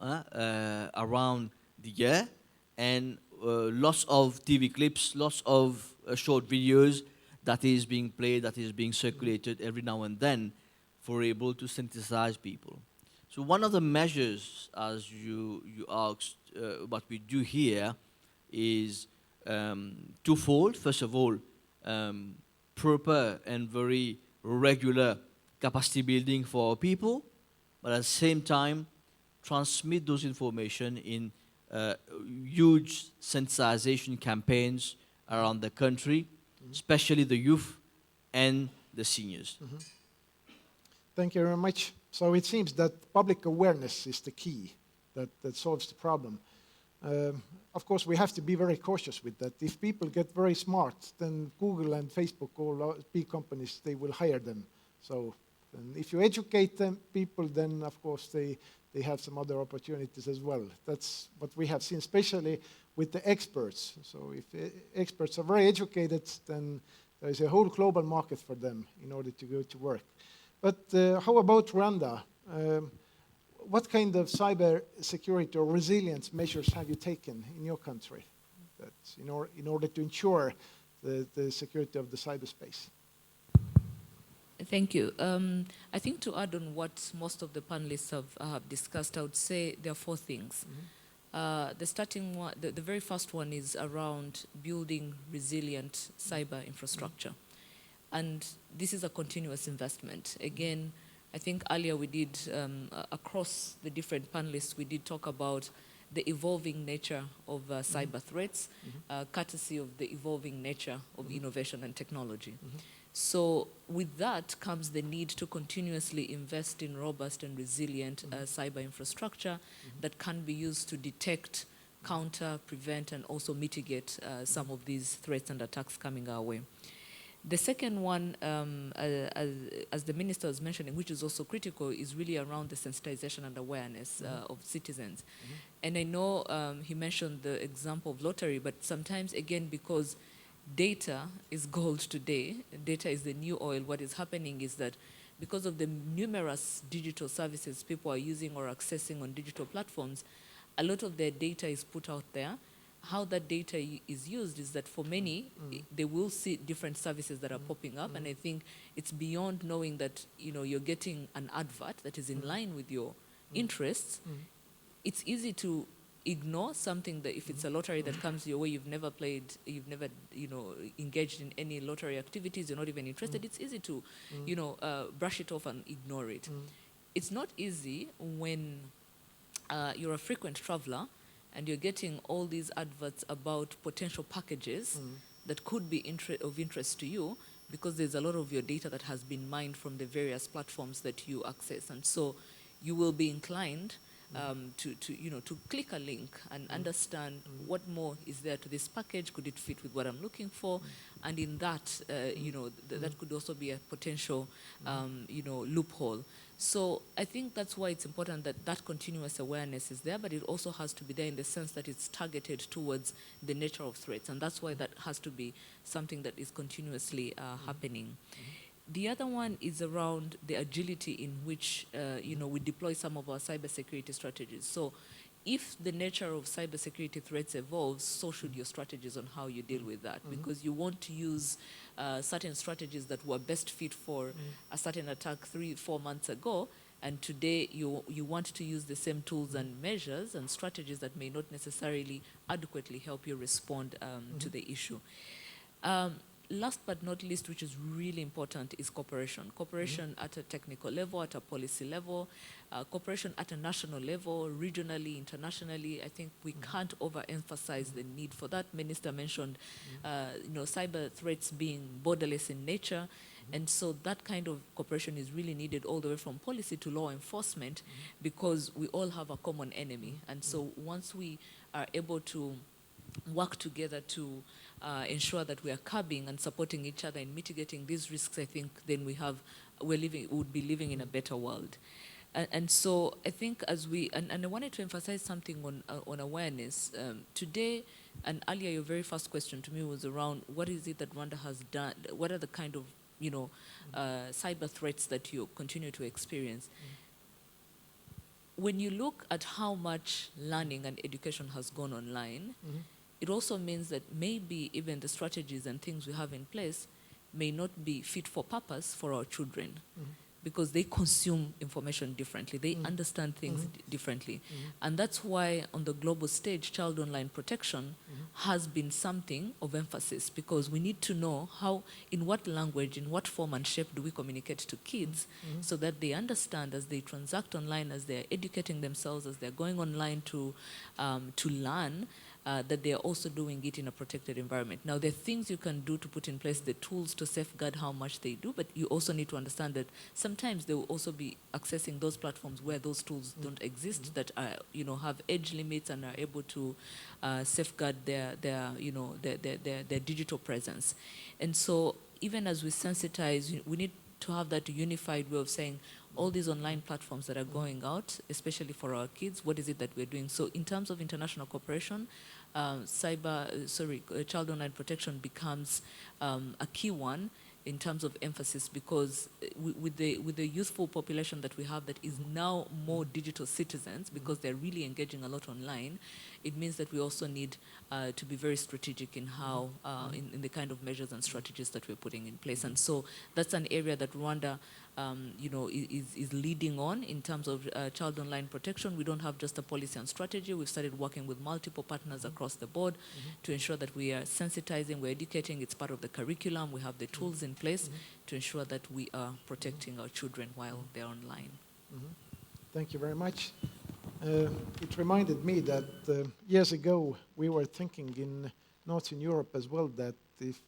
around the year, and lots of TV clips, lots of short videos that is being played, that is being circulated every now and then for able to sensitize people. So one of the measures, as you asked, what we do here is twofold. First of all, proper and very regular capacity building for our people, but at the same time, transmit those information in huge sensitization campaigns around the country, especially the youth and the seniors. Thank you very much. So it seems that public awareness is the key that solves the problem. Of course, we have to be very cautious with that. If people get very smart, then Google and Facebook, all big companies, they will hire them. So if you educate them, people, then of course they they have some other opportunities as well. That's what we have seen, especially with the experts. So if experts are very educated, then there is a whole global market for them in order to go to work. But how about Rwanda? What kind of cyber security or resilience measures have you taken in your country in order to ensure the security of the cyberspace? Thank you. I think to add on what most of the panelists have discussed, I would say there are four things. The starting one, the very first one is around building resilient cyber infrastructure. And this is a continuous investment. Again, I think earlier we did, across the different panelists, we did talk about the evolving nature of cyber threats, courtesy of the evolving nature of innovation and technology. So with that comes the need to continuously invest in robust and resilient cyber infrastructure that can be used to detect, counter, prevent, and also mitigate some of these threats and attacks coming our way. The second one, as the minister was mentioning, which is also critical, is really around the sensitization and awareness of citizens. And I know he mentioned the example of lottery, but sometimes, again, because data is gold today, data is the new oil, what is happening is that because of the numerous digital services people are using or accessing on digital platforms, a lot of their data is put out there. How that data is used is that for many, they will see different services that are popping up, and I think it's beyond knowing that you're getting an advert that is in line with your interests. It's easy to ignore something that if it's a lottery that comes your way, you've never played, you've never engaged in any lottery activities, you're not even interested. It's easy to brush it off and ignore it. It's not easy when you're a frequent traveler and you're getting all these adverts about potential packages that could be of interest to you, because there's a lot of your data that has been mined from the various platforms that you access. And so you will be inclined to click a link and understand what more is there to this package, could it fit with what I'm looking for, and in that, that could also be a potential, loophole. So I think that's why it's important that that continuous awareness is there, but it also has to be there in the sense that it's targeted towards the nature of threats, and that's why that has to be something that is continuously happening. The other one is around the agility in which we deploy some of our cybersecurity strategies. So if the nature of cybersecurity threats evolves, so should your strategies on how you deal with that, because you want to use certain strategies that were best fit for a certain attack 3-4 months ago, and today you want to use the same tools and measures and strategies that may not necessarily adequately help you respond to the issue. Last but not least, which is really important, is cooperation. Cooperation at a technical level, at a policy level, cooperation at a national level, regionally, internationally. I think we can't overemphasize the need for that. Minister mentioned, cyber threats being borderless in nature. And so that kind of cooperation is really needed all the way from policy to law enforcement, because we all have a common enemy. And so once we are able to work together to ensure that we are curbing and supporting each other in mitigating these risks, I think then we would be living in a better world. And so I think as and I wanted to emphasize something on awareness. Today, and earlier your very first question to me was around what is it that Rwanda has done, what are the kind of cyber threats that you continue to experience. When you look at how much learning and education has gone online, it also means that maybe even the strategies and things we have in place may not be fit for purpose for our children, because they consume information differently. They understand things differently. And that's why on the global stage, child online protection has been something of emphasis, because we need to know how, in what language, in what form and shape do we communicate to kids so that they understand as they transact online, as they're educating themselves, as they're going online to learn, that they are also doing it in a protected environment. Now, there are things you can do to put in place the tools to safeguard how much they do, but you also need to understand that sometimes they will also be accessing those platforms where those tools don't exist, that are, have age limits and are able to safeguard their digital presence. And so even as we sensitize, we need to have that unified way of saying all these online platforms that are going out, especially for our kids, what is it that we're doing? So in terms of international cooperation, child online protection becomes a key one in terms of emphasis, because with the youthful population that we have that is now more digital citizens, because they're really engaging a lot online, it means that we also need to be very strategic in how, in the kind of measures and strategies that we're putting in place. And so that's an area that Rwanda is leading on in terms of child online protection. We don't have just a policy and strategy. We've started working with multiple partners across the board to ensure that we are sensitizing, we're educating, it's part of the curriculum. We have the tools in place to ensure that we are protecting our children while they're online. Thank you very much. It reminded me that years ago we were thinking in Northern Europe as well that if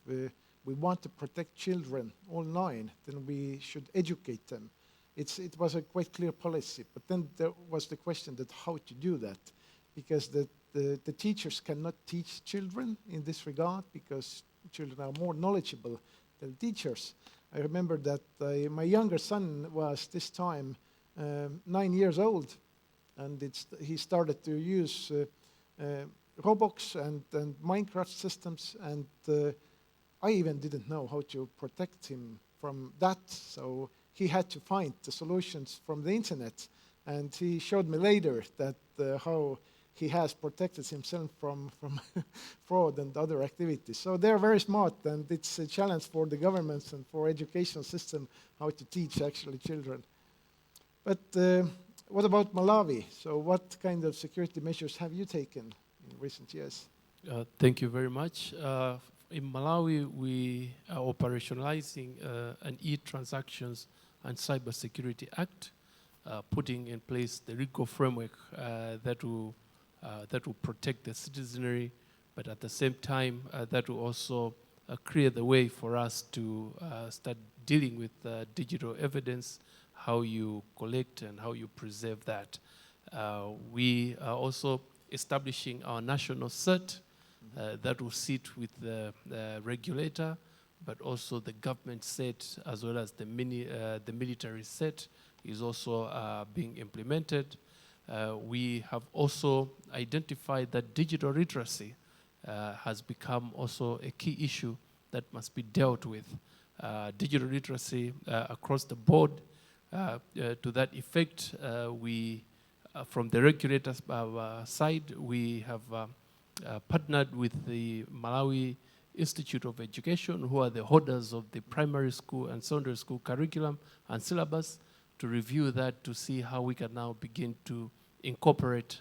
we want to protect children online, then we should educate them. It was a quite clear policy, but then there was the question that how to do that, because the teachers cannot teach children in this regard because children are more knowledgeable than teachers. I remember that my younger son was this time 9 years old, and he started to use Roblox and Minecraft systems, and I even didn't know how to protect him from that, so he had to find the solutions from the internet, and he showed me later that how he has protected himself from fraud and other activities. So they're very smart, and it's a challenge for the governments and for educational system how to teach actually children. But what about Malawi? So what kind of security measures have you taken in recent years? Thank you very much. In Malawi, we are operationalizing an e-Transactions and Cybersecurity Act, putting in place the legal framework that will protect the citizenry, but at the same time, that will also clear the way for us to start dealing with digital evidence, how you collect and how you preserve that. We are also establishing our national CERT that will sit with the regulator, but also the government CERT as well as the military CERT is also being implemented. We have also identified that digital literacy has become also a key issue that must be dealt with. Digital literacy across the board. To that effect, we, from the regulator's side, we have partnered with the Malawi Institute of Education, who are the holders of the primary school and secondary school curriculum and syllabus, to review that to see how we can now begin to incorporate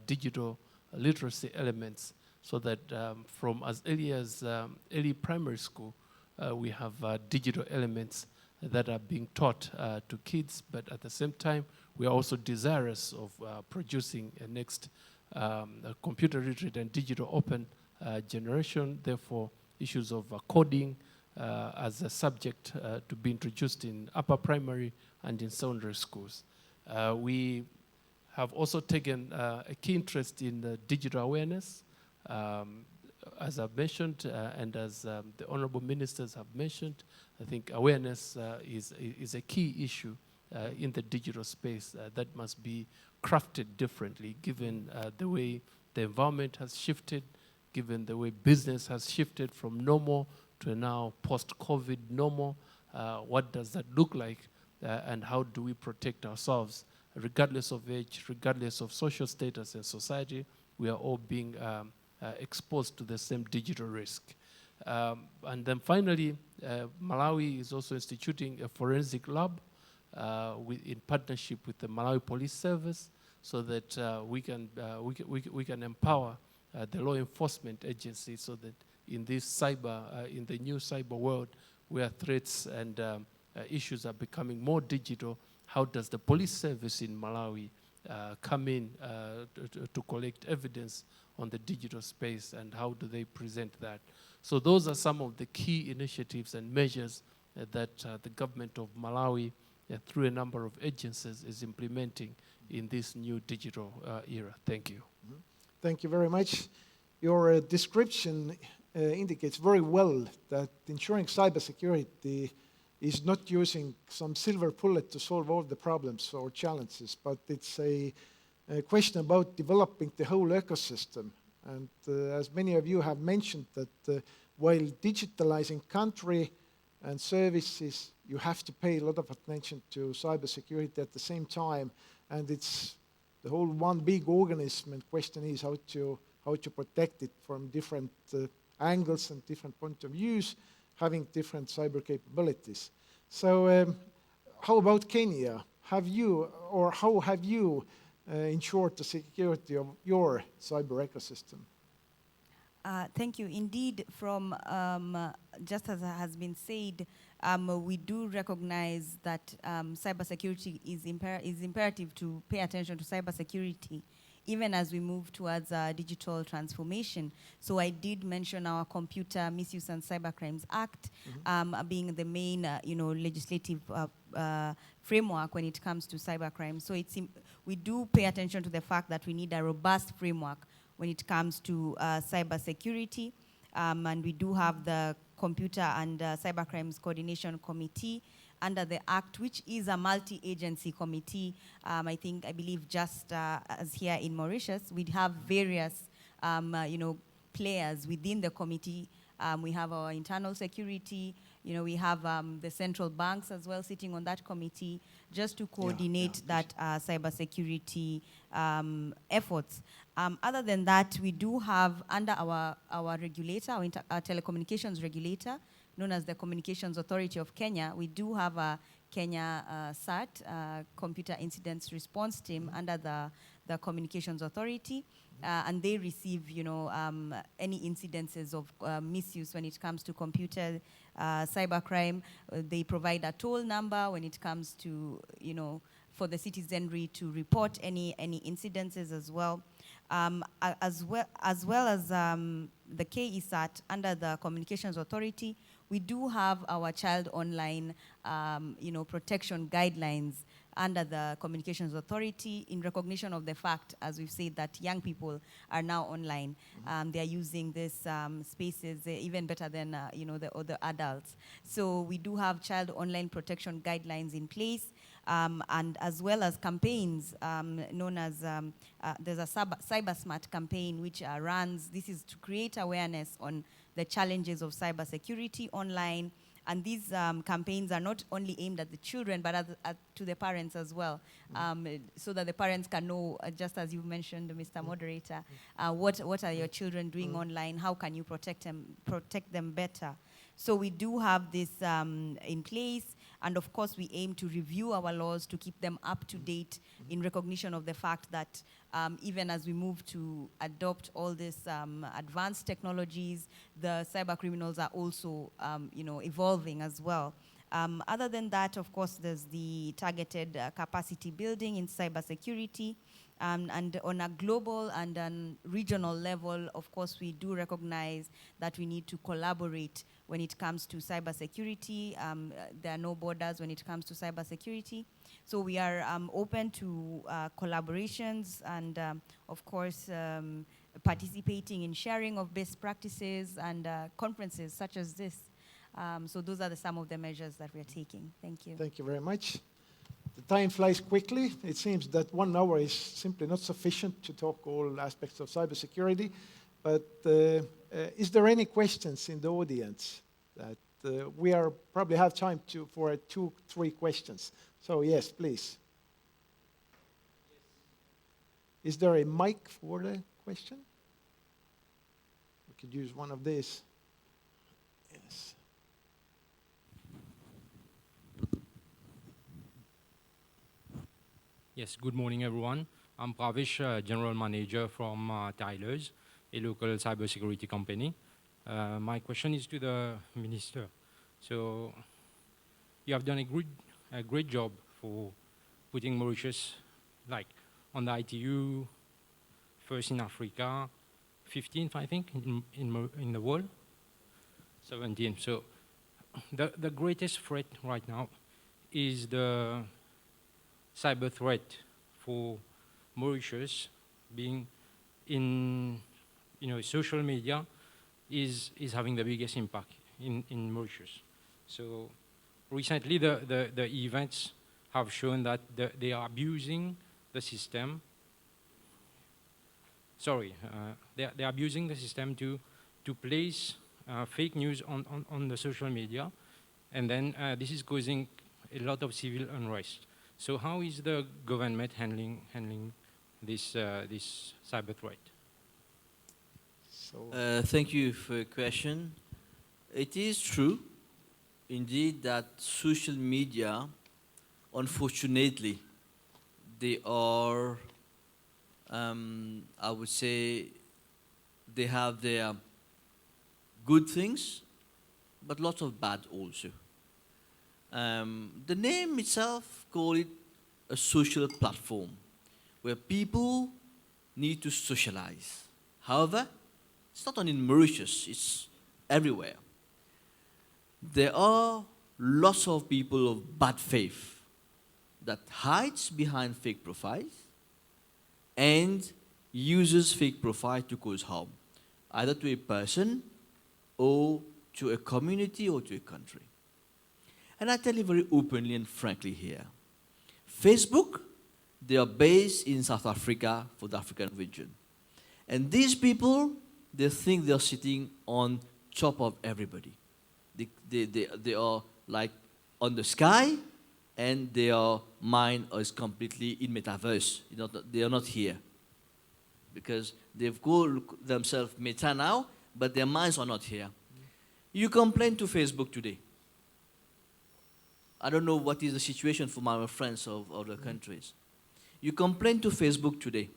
digital literacy elements, so that from as early as early primary school, we have digital elements that are being taught to kids, but at the same time, we are also desirous of producing a next computer literate and digital open generation. Therefore, issues of coding as a subject to be introduced in upper primary and in secondary schools. We have also taken a key interest in digital awareness. As I've mentioned, and as the honorable ministers have mentioned, I think awareness is a key issue in the digital space that must be crafted differently, given the way the environment has shifted, given the way business has shifted from normal to now post-COVID normal. What does that look like, and how do we protect ourselves? Regardless of age, regardless of social status and society, we are all being exposed to the same digital risk. And then finally, Malawi is also instituting a forensic lab in partnership with the Malawi Police Service, so that we can empower the law enforcement agencies, so that in this in the new cyber world, where threats and issues are becoming more digital, how does the police service in Malawi come in to collect evidence on the digital space, and how do they present that? So those are some of the key initiatives and measures that the government of Malawi, through a number of agencies, is implementing in this new digital era. Thank you. Thank you very much. Your description indicates very well that ensuring cybersecurity is not using some silver bullet to solve all the problems or challenges, but it's a question about developing the whole ecosystem. And as many of you have mentioned that while digitalizing country and services, you have to pay a lot of attention to cybersecurity at the same time. And it's the whole one big organism, and question is how to protect it from different angles and different point of views, having different cyber capabilities. So how about Kenya? Have you, or how have you ensured the security of your cyber ecosystem? Thank you. Indeed, from just as has been said, we do recognize that cybersecurity is imperative to pay attention to cybersecurity, even as we move towards digital transformation. So I did mention our Computer Misuse and Cybercrimes Act being the main, legislative framework when it comes to cybercrime. So we do pay attention to the fact that we need a robust framework when it comes to cybersecurity. And we do have the Computer and Cybercrimes Coordination Committee under the Act, which is a multi-agency committee. I believe just as here in Mauritius, we have various, players within the committee. We have our internal security, we have the central banks as well sitting on that committee just to coordinate that cybersecurity efforts. Other than that, we do have under our regulator, our telecommunications regulator, known as the Communications Authority of Kenya, we do have a Kenya CIRT, Computer Incidents Response Team, under the Communications Authority. And they receive, any incidences of misuse when it comes to computer cybercrime. They provide a toll number when it comes to, for the citizenry to report any incidences as well. As well as the KESAT under the Communications Authority, we do have our child online, protection guidelines under the Communications Authority in recognition of the fact, as we've said, that young people are now online. They are using these spaces even better than the other adults. So we do have child online protection guidelines in place, and as well as campaigns known as, there's a Cyber Smart campaign which runs. This is to create awareness on the challenges of cybersecurity online. And these campaigns are not only aimed at the children, but to the parents as well, so that the parents can know, just as you mentioned, Mr. Moderator, what are your children doing online? How can you protect them better? So we do have this in place, and of course we aim to review our laws to keep them up to date in recognition of the fact that even as we move to adopt all these advanced technologies, the cyber criminals are also evolving as well. Other than that, of course, there's the targeted capacity building in cybersecurity. And on a global and a regional level, of course, we do recognize that we need to collaborate when it comes to cybersecurity. There are no borders when it comes to cybersecurity. So we are open to collaborations and, of course, participating in sharing of best practices and conferences such as this. So those are some of the measures that we are taking. Thank you. Thank you very much. The time flies quickly. It seems that 1 hour is simply not sufficient to talk all aspects of cybersecurity. But is there any questions in the audience that we probably have time for 2, 3 questions? So yes, please. Is there a mic for the question? We could use one of these. Yes. Yes, good morning, everyone. I'm Pravish, General Manager from Tylers, a local cybersecurity company. My question is to the Minister. So you have done a great job for putting Mauritius on the ITU, first in Africa, 15th, I think, in the world, 17th. So the greatest threat right now is the cyber threat for Mauritius, being in social media is having the biggest impact in Mauritius. So recently the events have shown that they are abusing the system. Sorry, they're abusing the system to place fake news on the social media, and then this is causing a lot of civil unrest. So how is the government handling this this cyber threat? Thank you for your question. It is true, indeed, that social media, unfortunately, they are, I would say, they have their good things, but lots of bad also. The name itself call it a social platform where people need to socialize. However, it's not only in Mauritius, it's everywhere. There are lots of people of bad faith that hides behind fake profiles and uses fake profile to cause harm, either to a person or to a community or to a country. And I tell you very openly and frankly here, Facebook, they are based in South Africa for the African region. And these people, they think they're sitting on top of everybody. They are like on the sky, and their mind is completely in metaverse. They are not here. Because they've called themselves meta now, but their minds are not here. You complain to Facebook today. I don't know what is the situation for my friends of other countries. You complain to Facebook today.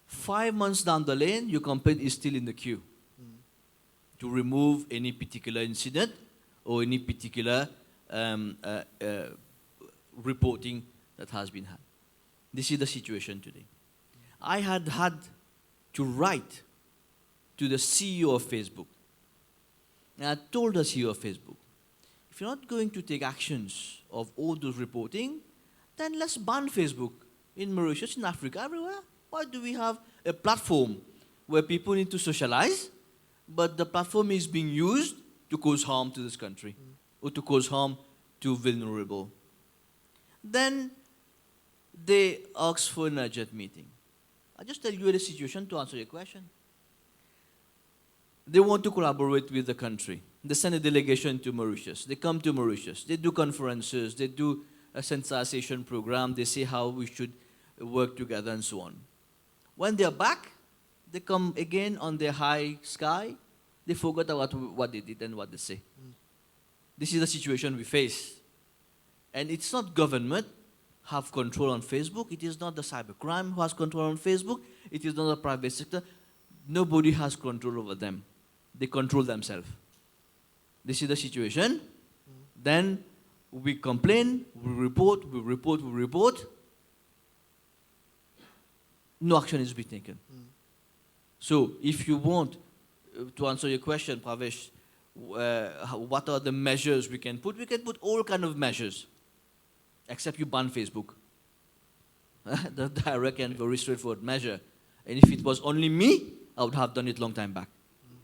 5 months down the lane, your complaint is still in the queue to remove any particular incident or any particular reporting that has been had. This is the situation today. I had to write to the CEO of Facebook. And I told the CEO of Facebook, if you're not going to take actions of all those reporting, then let's ban Facebook in Mauritius, in Africa, everywhere. Why do we have a platform where people need to socialize, but the platform is being used to cause harm to this country or to cause harm to vulnerable? Then they asked for an urgent meeting. I just tell you the situation to answer your question. They want to collaborate with the country. They send a delegation to Mauritius. They come to Mauritius. They do conferences. They do a sensitization program. They say how we should work together and so on. When they're back, they come again on their high sky. They forgot about what they did and what they say. This is the situation we face. And it's not government have control on Facebook. It is not the cybercrime who has control on Facebook. It is not the private sector. Nobody has control over them. They control themselves. This is the situation. Then we complain, we report, we report, we report. No action is being taken. So if you want to answer your question, Pravesh, what are the measures we can put? We can put all kind of measures, except you ban Facebook. The direct and very straightforward measure. And if it was only me, I would have done it long time back.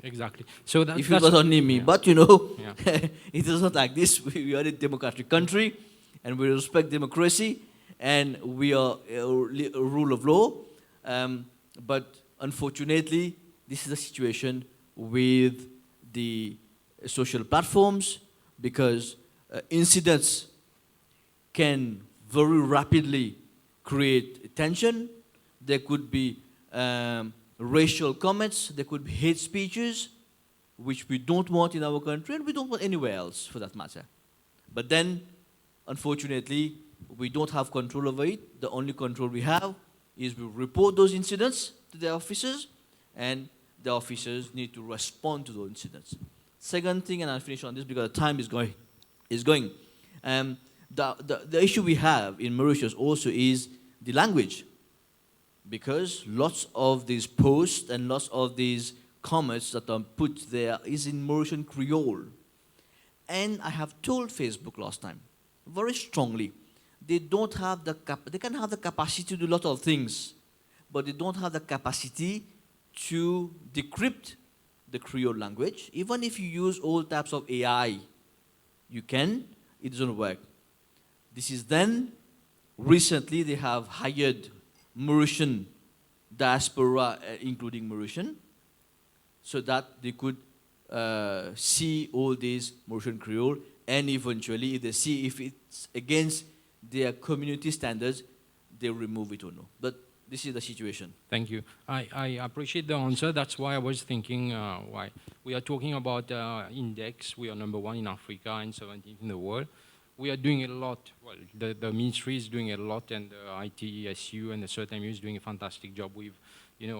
Exactly. So if it was only me, but you know, Yeah. it is not like this. We are a democratic country, and we respect democracy, and we are a rule of law. But unfortunately, this is the situation with the social platforms, because incidents can very rapidly create tension. There could be racial comments, there could be hate speeches, which we don't want in our country, and we don't want anywhere else for that matter. But then, unfortunately, we don't have control over it. The only control we have is we report those incidents to the officers, and the officers need to respond to those incidents. Second thing, and I'll finish on this because the time is going. The issue we have in Mauritius also is the language, because lots of these posts and lots of these comments that are put there is in Mauritian Creole. And I have told Facebook last time, very strongly, they don't have they can have the capacity to do a lot of things, but they don't have the capacity to decrypt the Creole language. Even if you use all types of AI, you can. it doesn't work. This is then, recently they have hired Mauritian diaspora, including Mauritian, so that they could see all these Mauritian Creole, and eventually if they see if it's against their community standards, they remove it or no. But this is the situation. Thank you. I appreciate the answer. That's why I was thinking why. We are talking about index. We are #1 in Africa and 17th in the world. We are doing a lot. Well, the ministry is doing a lot, and the ITSU and the CERTMU is doing a fantastic job with,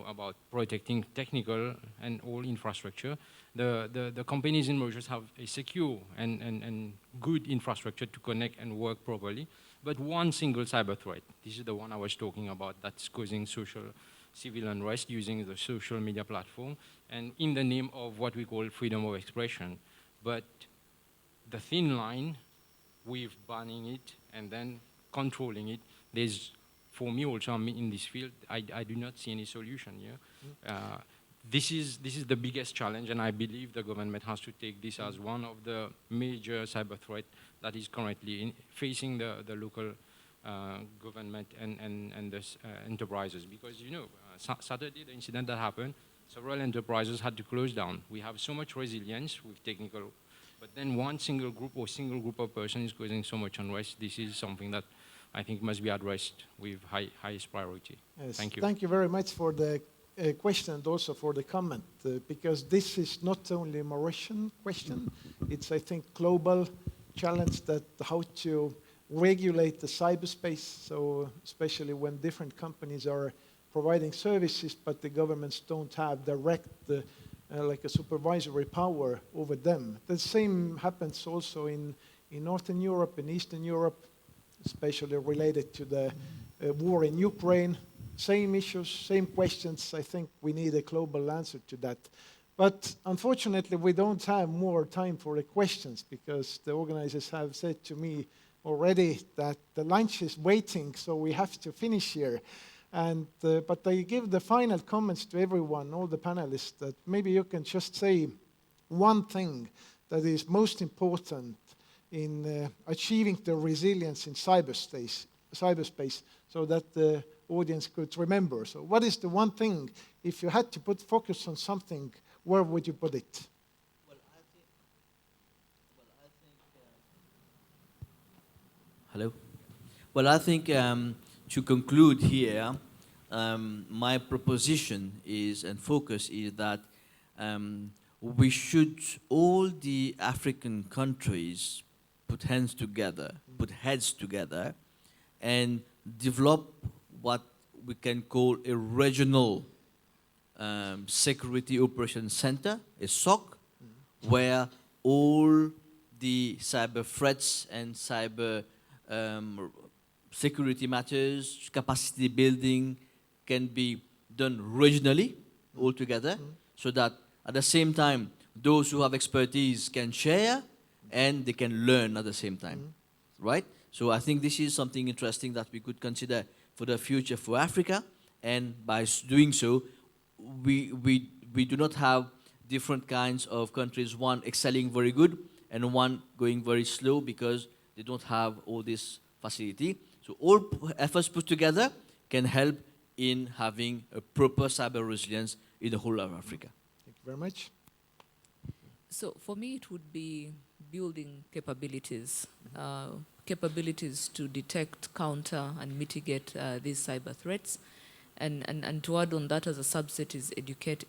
about protecting technical and all infrastructure. The companies in Mauritius have a secure and good infrastructure to connect and work properly. But one single cyber threat, this is the one I was talking about, that's causing civil unrest using the social media platform and in the name of what we call freedom of expression. But the thin line with banning it and then controlling it, there's, for me also, I'm in this field, I do not see any solution here. This is the biggest challenge, and I believe the government has to take this as one of the major cyber threat that is currently facing the local government and the enterprises. Because, Saturday, the incident that happened, several enterprises had to close down. We have so much resilience with technical, but then one single group or single group of persons is causing so much unrest. This is something that I think must be addressed with highest priority. Yes. Thank you. Thank you very much for the question and also for the comment, because this is not only a Mauritian question, it's, I think, global challenge that how to regulate the cyberspace, so especially when different companies are providing services, but the governments don't have direct like a supervisory power over them. The same happens also in Northern Europe, in Eastern Europe, especially related to the war in Ukraine. Same issues, same questions. I think we need a global answer to that. But unfortunately, we don't have more time for the questions because the organizers have said to me already that the lunch is waiting, so we have to finish here. And but I give the final comments to everyone, all the panelists, that maybe you can just say one thing that is most important in achieving the resilience in cyberspace, so that the audience could remember. So what is the one thing, if you had to put focus on something, where would you put it? Hello? Well, I think to conclude here, my proposition is and focus is that we should, all the African countries, put heads together and develop what we can call a regional security operations center, a SOC, where all the cyber threats and cyber security matters, capacity building can be done regionally altogether, so that at the same time, those who have expertise can share and they can learn at the same time, right? So I think this is something interesting that we could consider for the future for Africa, and by doing so, we do not have different kinds of countries, one excelling very good and one going very slow because they don't have all this facility. So all efforts put together can help in having a proper cyber resilience in the whole of Africa. Thank you very much. So for me, it would be building capabilities, capabilities to detect, counter, and mitigate these cyber threats. And to add on that as a subset is educate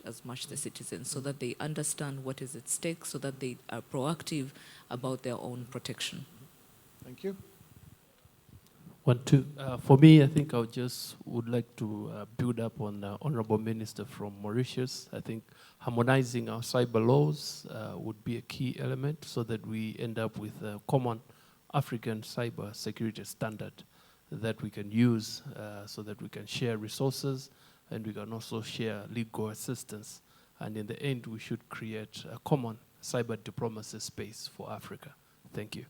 as much the citizens so that they understand what is at stake, so that they are proactive about their own protection. Thank you. For me, I think I would like to build up on the Honorable Minister from Mauritius. I think harmonizing our cyber laws would be a key element so that we end up with a common African cyber security standard that we can use so that we can share resources and we can also share legal assistance. And in the end, we should create a common cyber diplomacy space for Africa. Thank you.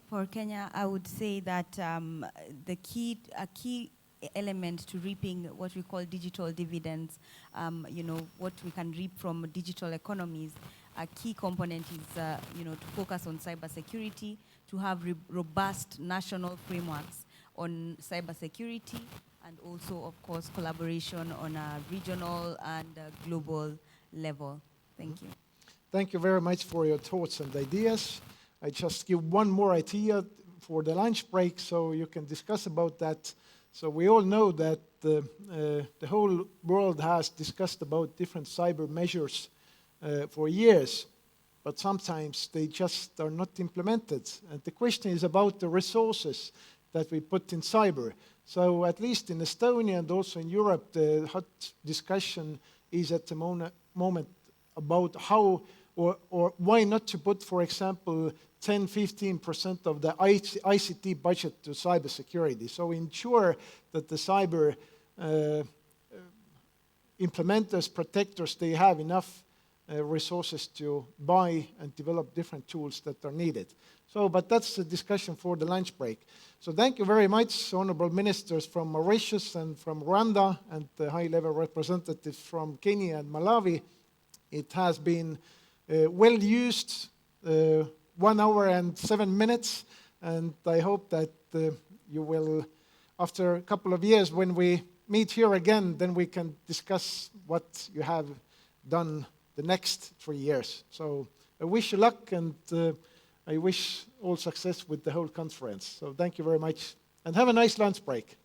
For Kenya, I would say that a key element to reaping what we call digital dividends, what we can reap from digital economies, a key component is, to focus on cybersecurity, to have robust national frameworks on cybersecurity, and also, of course, collaboration on a regional and global level. Thank you. Thank you very much for your thoughts and ideas. I just give one more idea for the lunch break so you can discuss about that. So we all know that the whole world has discussed about different cyber measures for years, but sometimes they just are not implemented. And the question is about the resources that we put in cyber. So at least in Estonia and also in Europe, the hot discussion is at the moment about how or why not to put, for example, 10-15% of the ICT budget to cybersecurity. So ensure that the cyber implementers, protectors, they have enough resources to buy and develop different tools that are needed. So, but that's a discussion for the lunch break. So thank you very much, honorable ministers from Mauritius and from Rwanda, and the high-level representatives from Kenya and Malawi. It has been well used, 1 hour and 7 minutes, and I hope that you will, after a couple of years, when we meet here again, then we can discuss what you have done the next 3 years. So I wish you luck, and I wish all success with the whole conference. So thank you very much, and have a nice lunch break.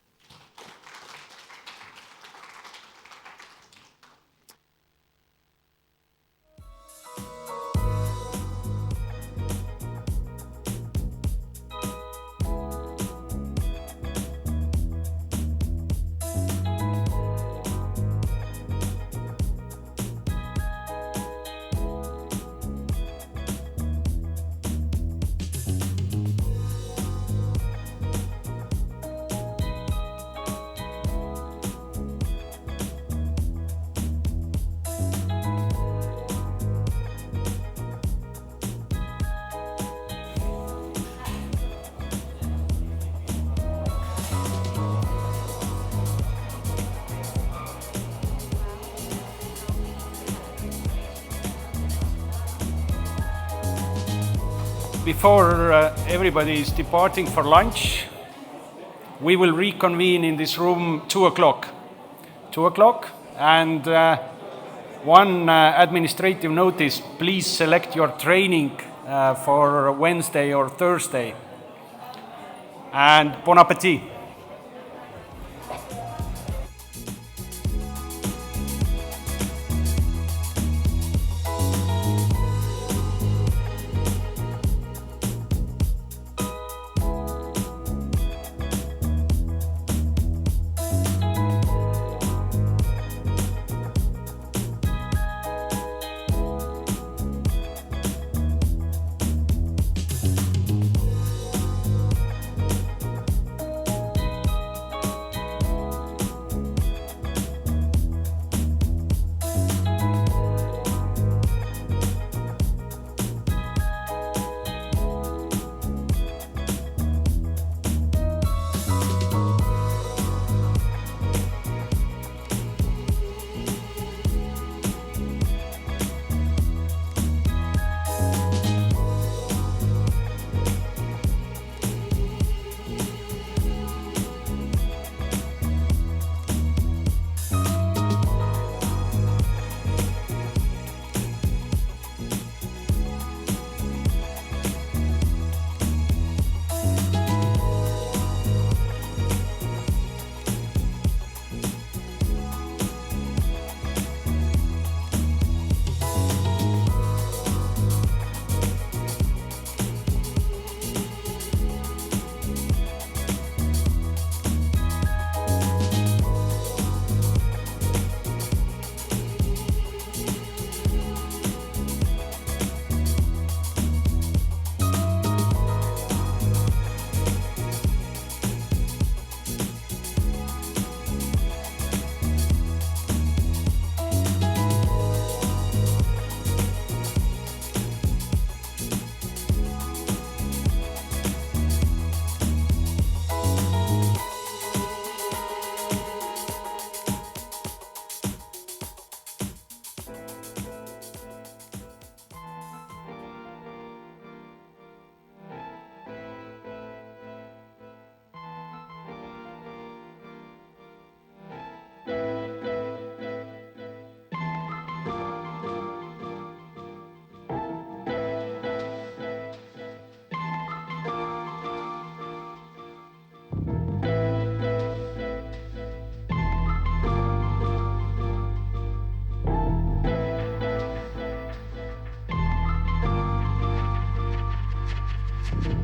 Before everybody is departing for lunch, we will reconvene in this room 2 o'clock. 2 o'clock, and one administrative notice, please select your training for Wednesday or Thursday. And bon appetit. much.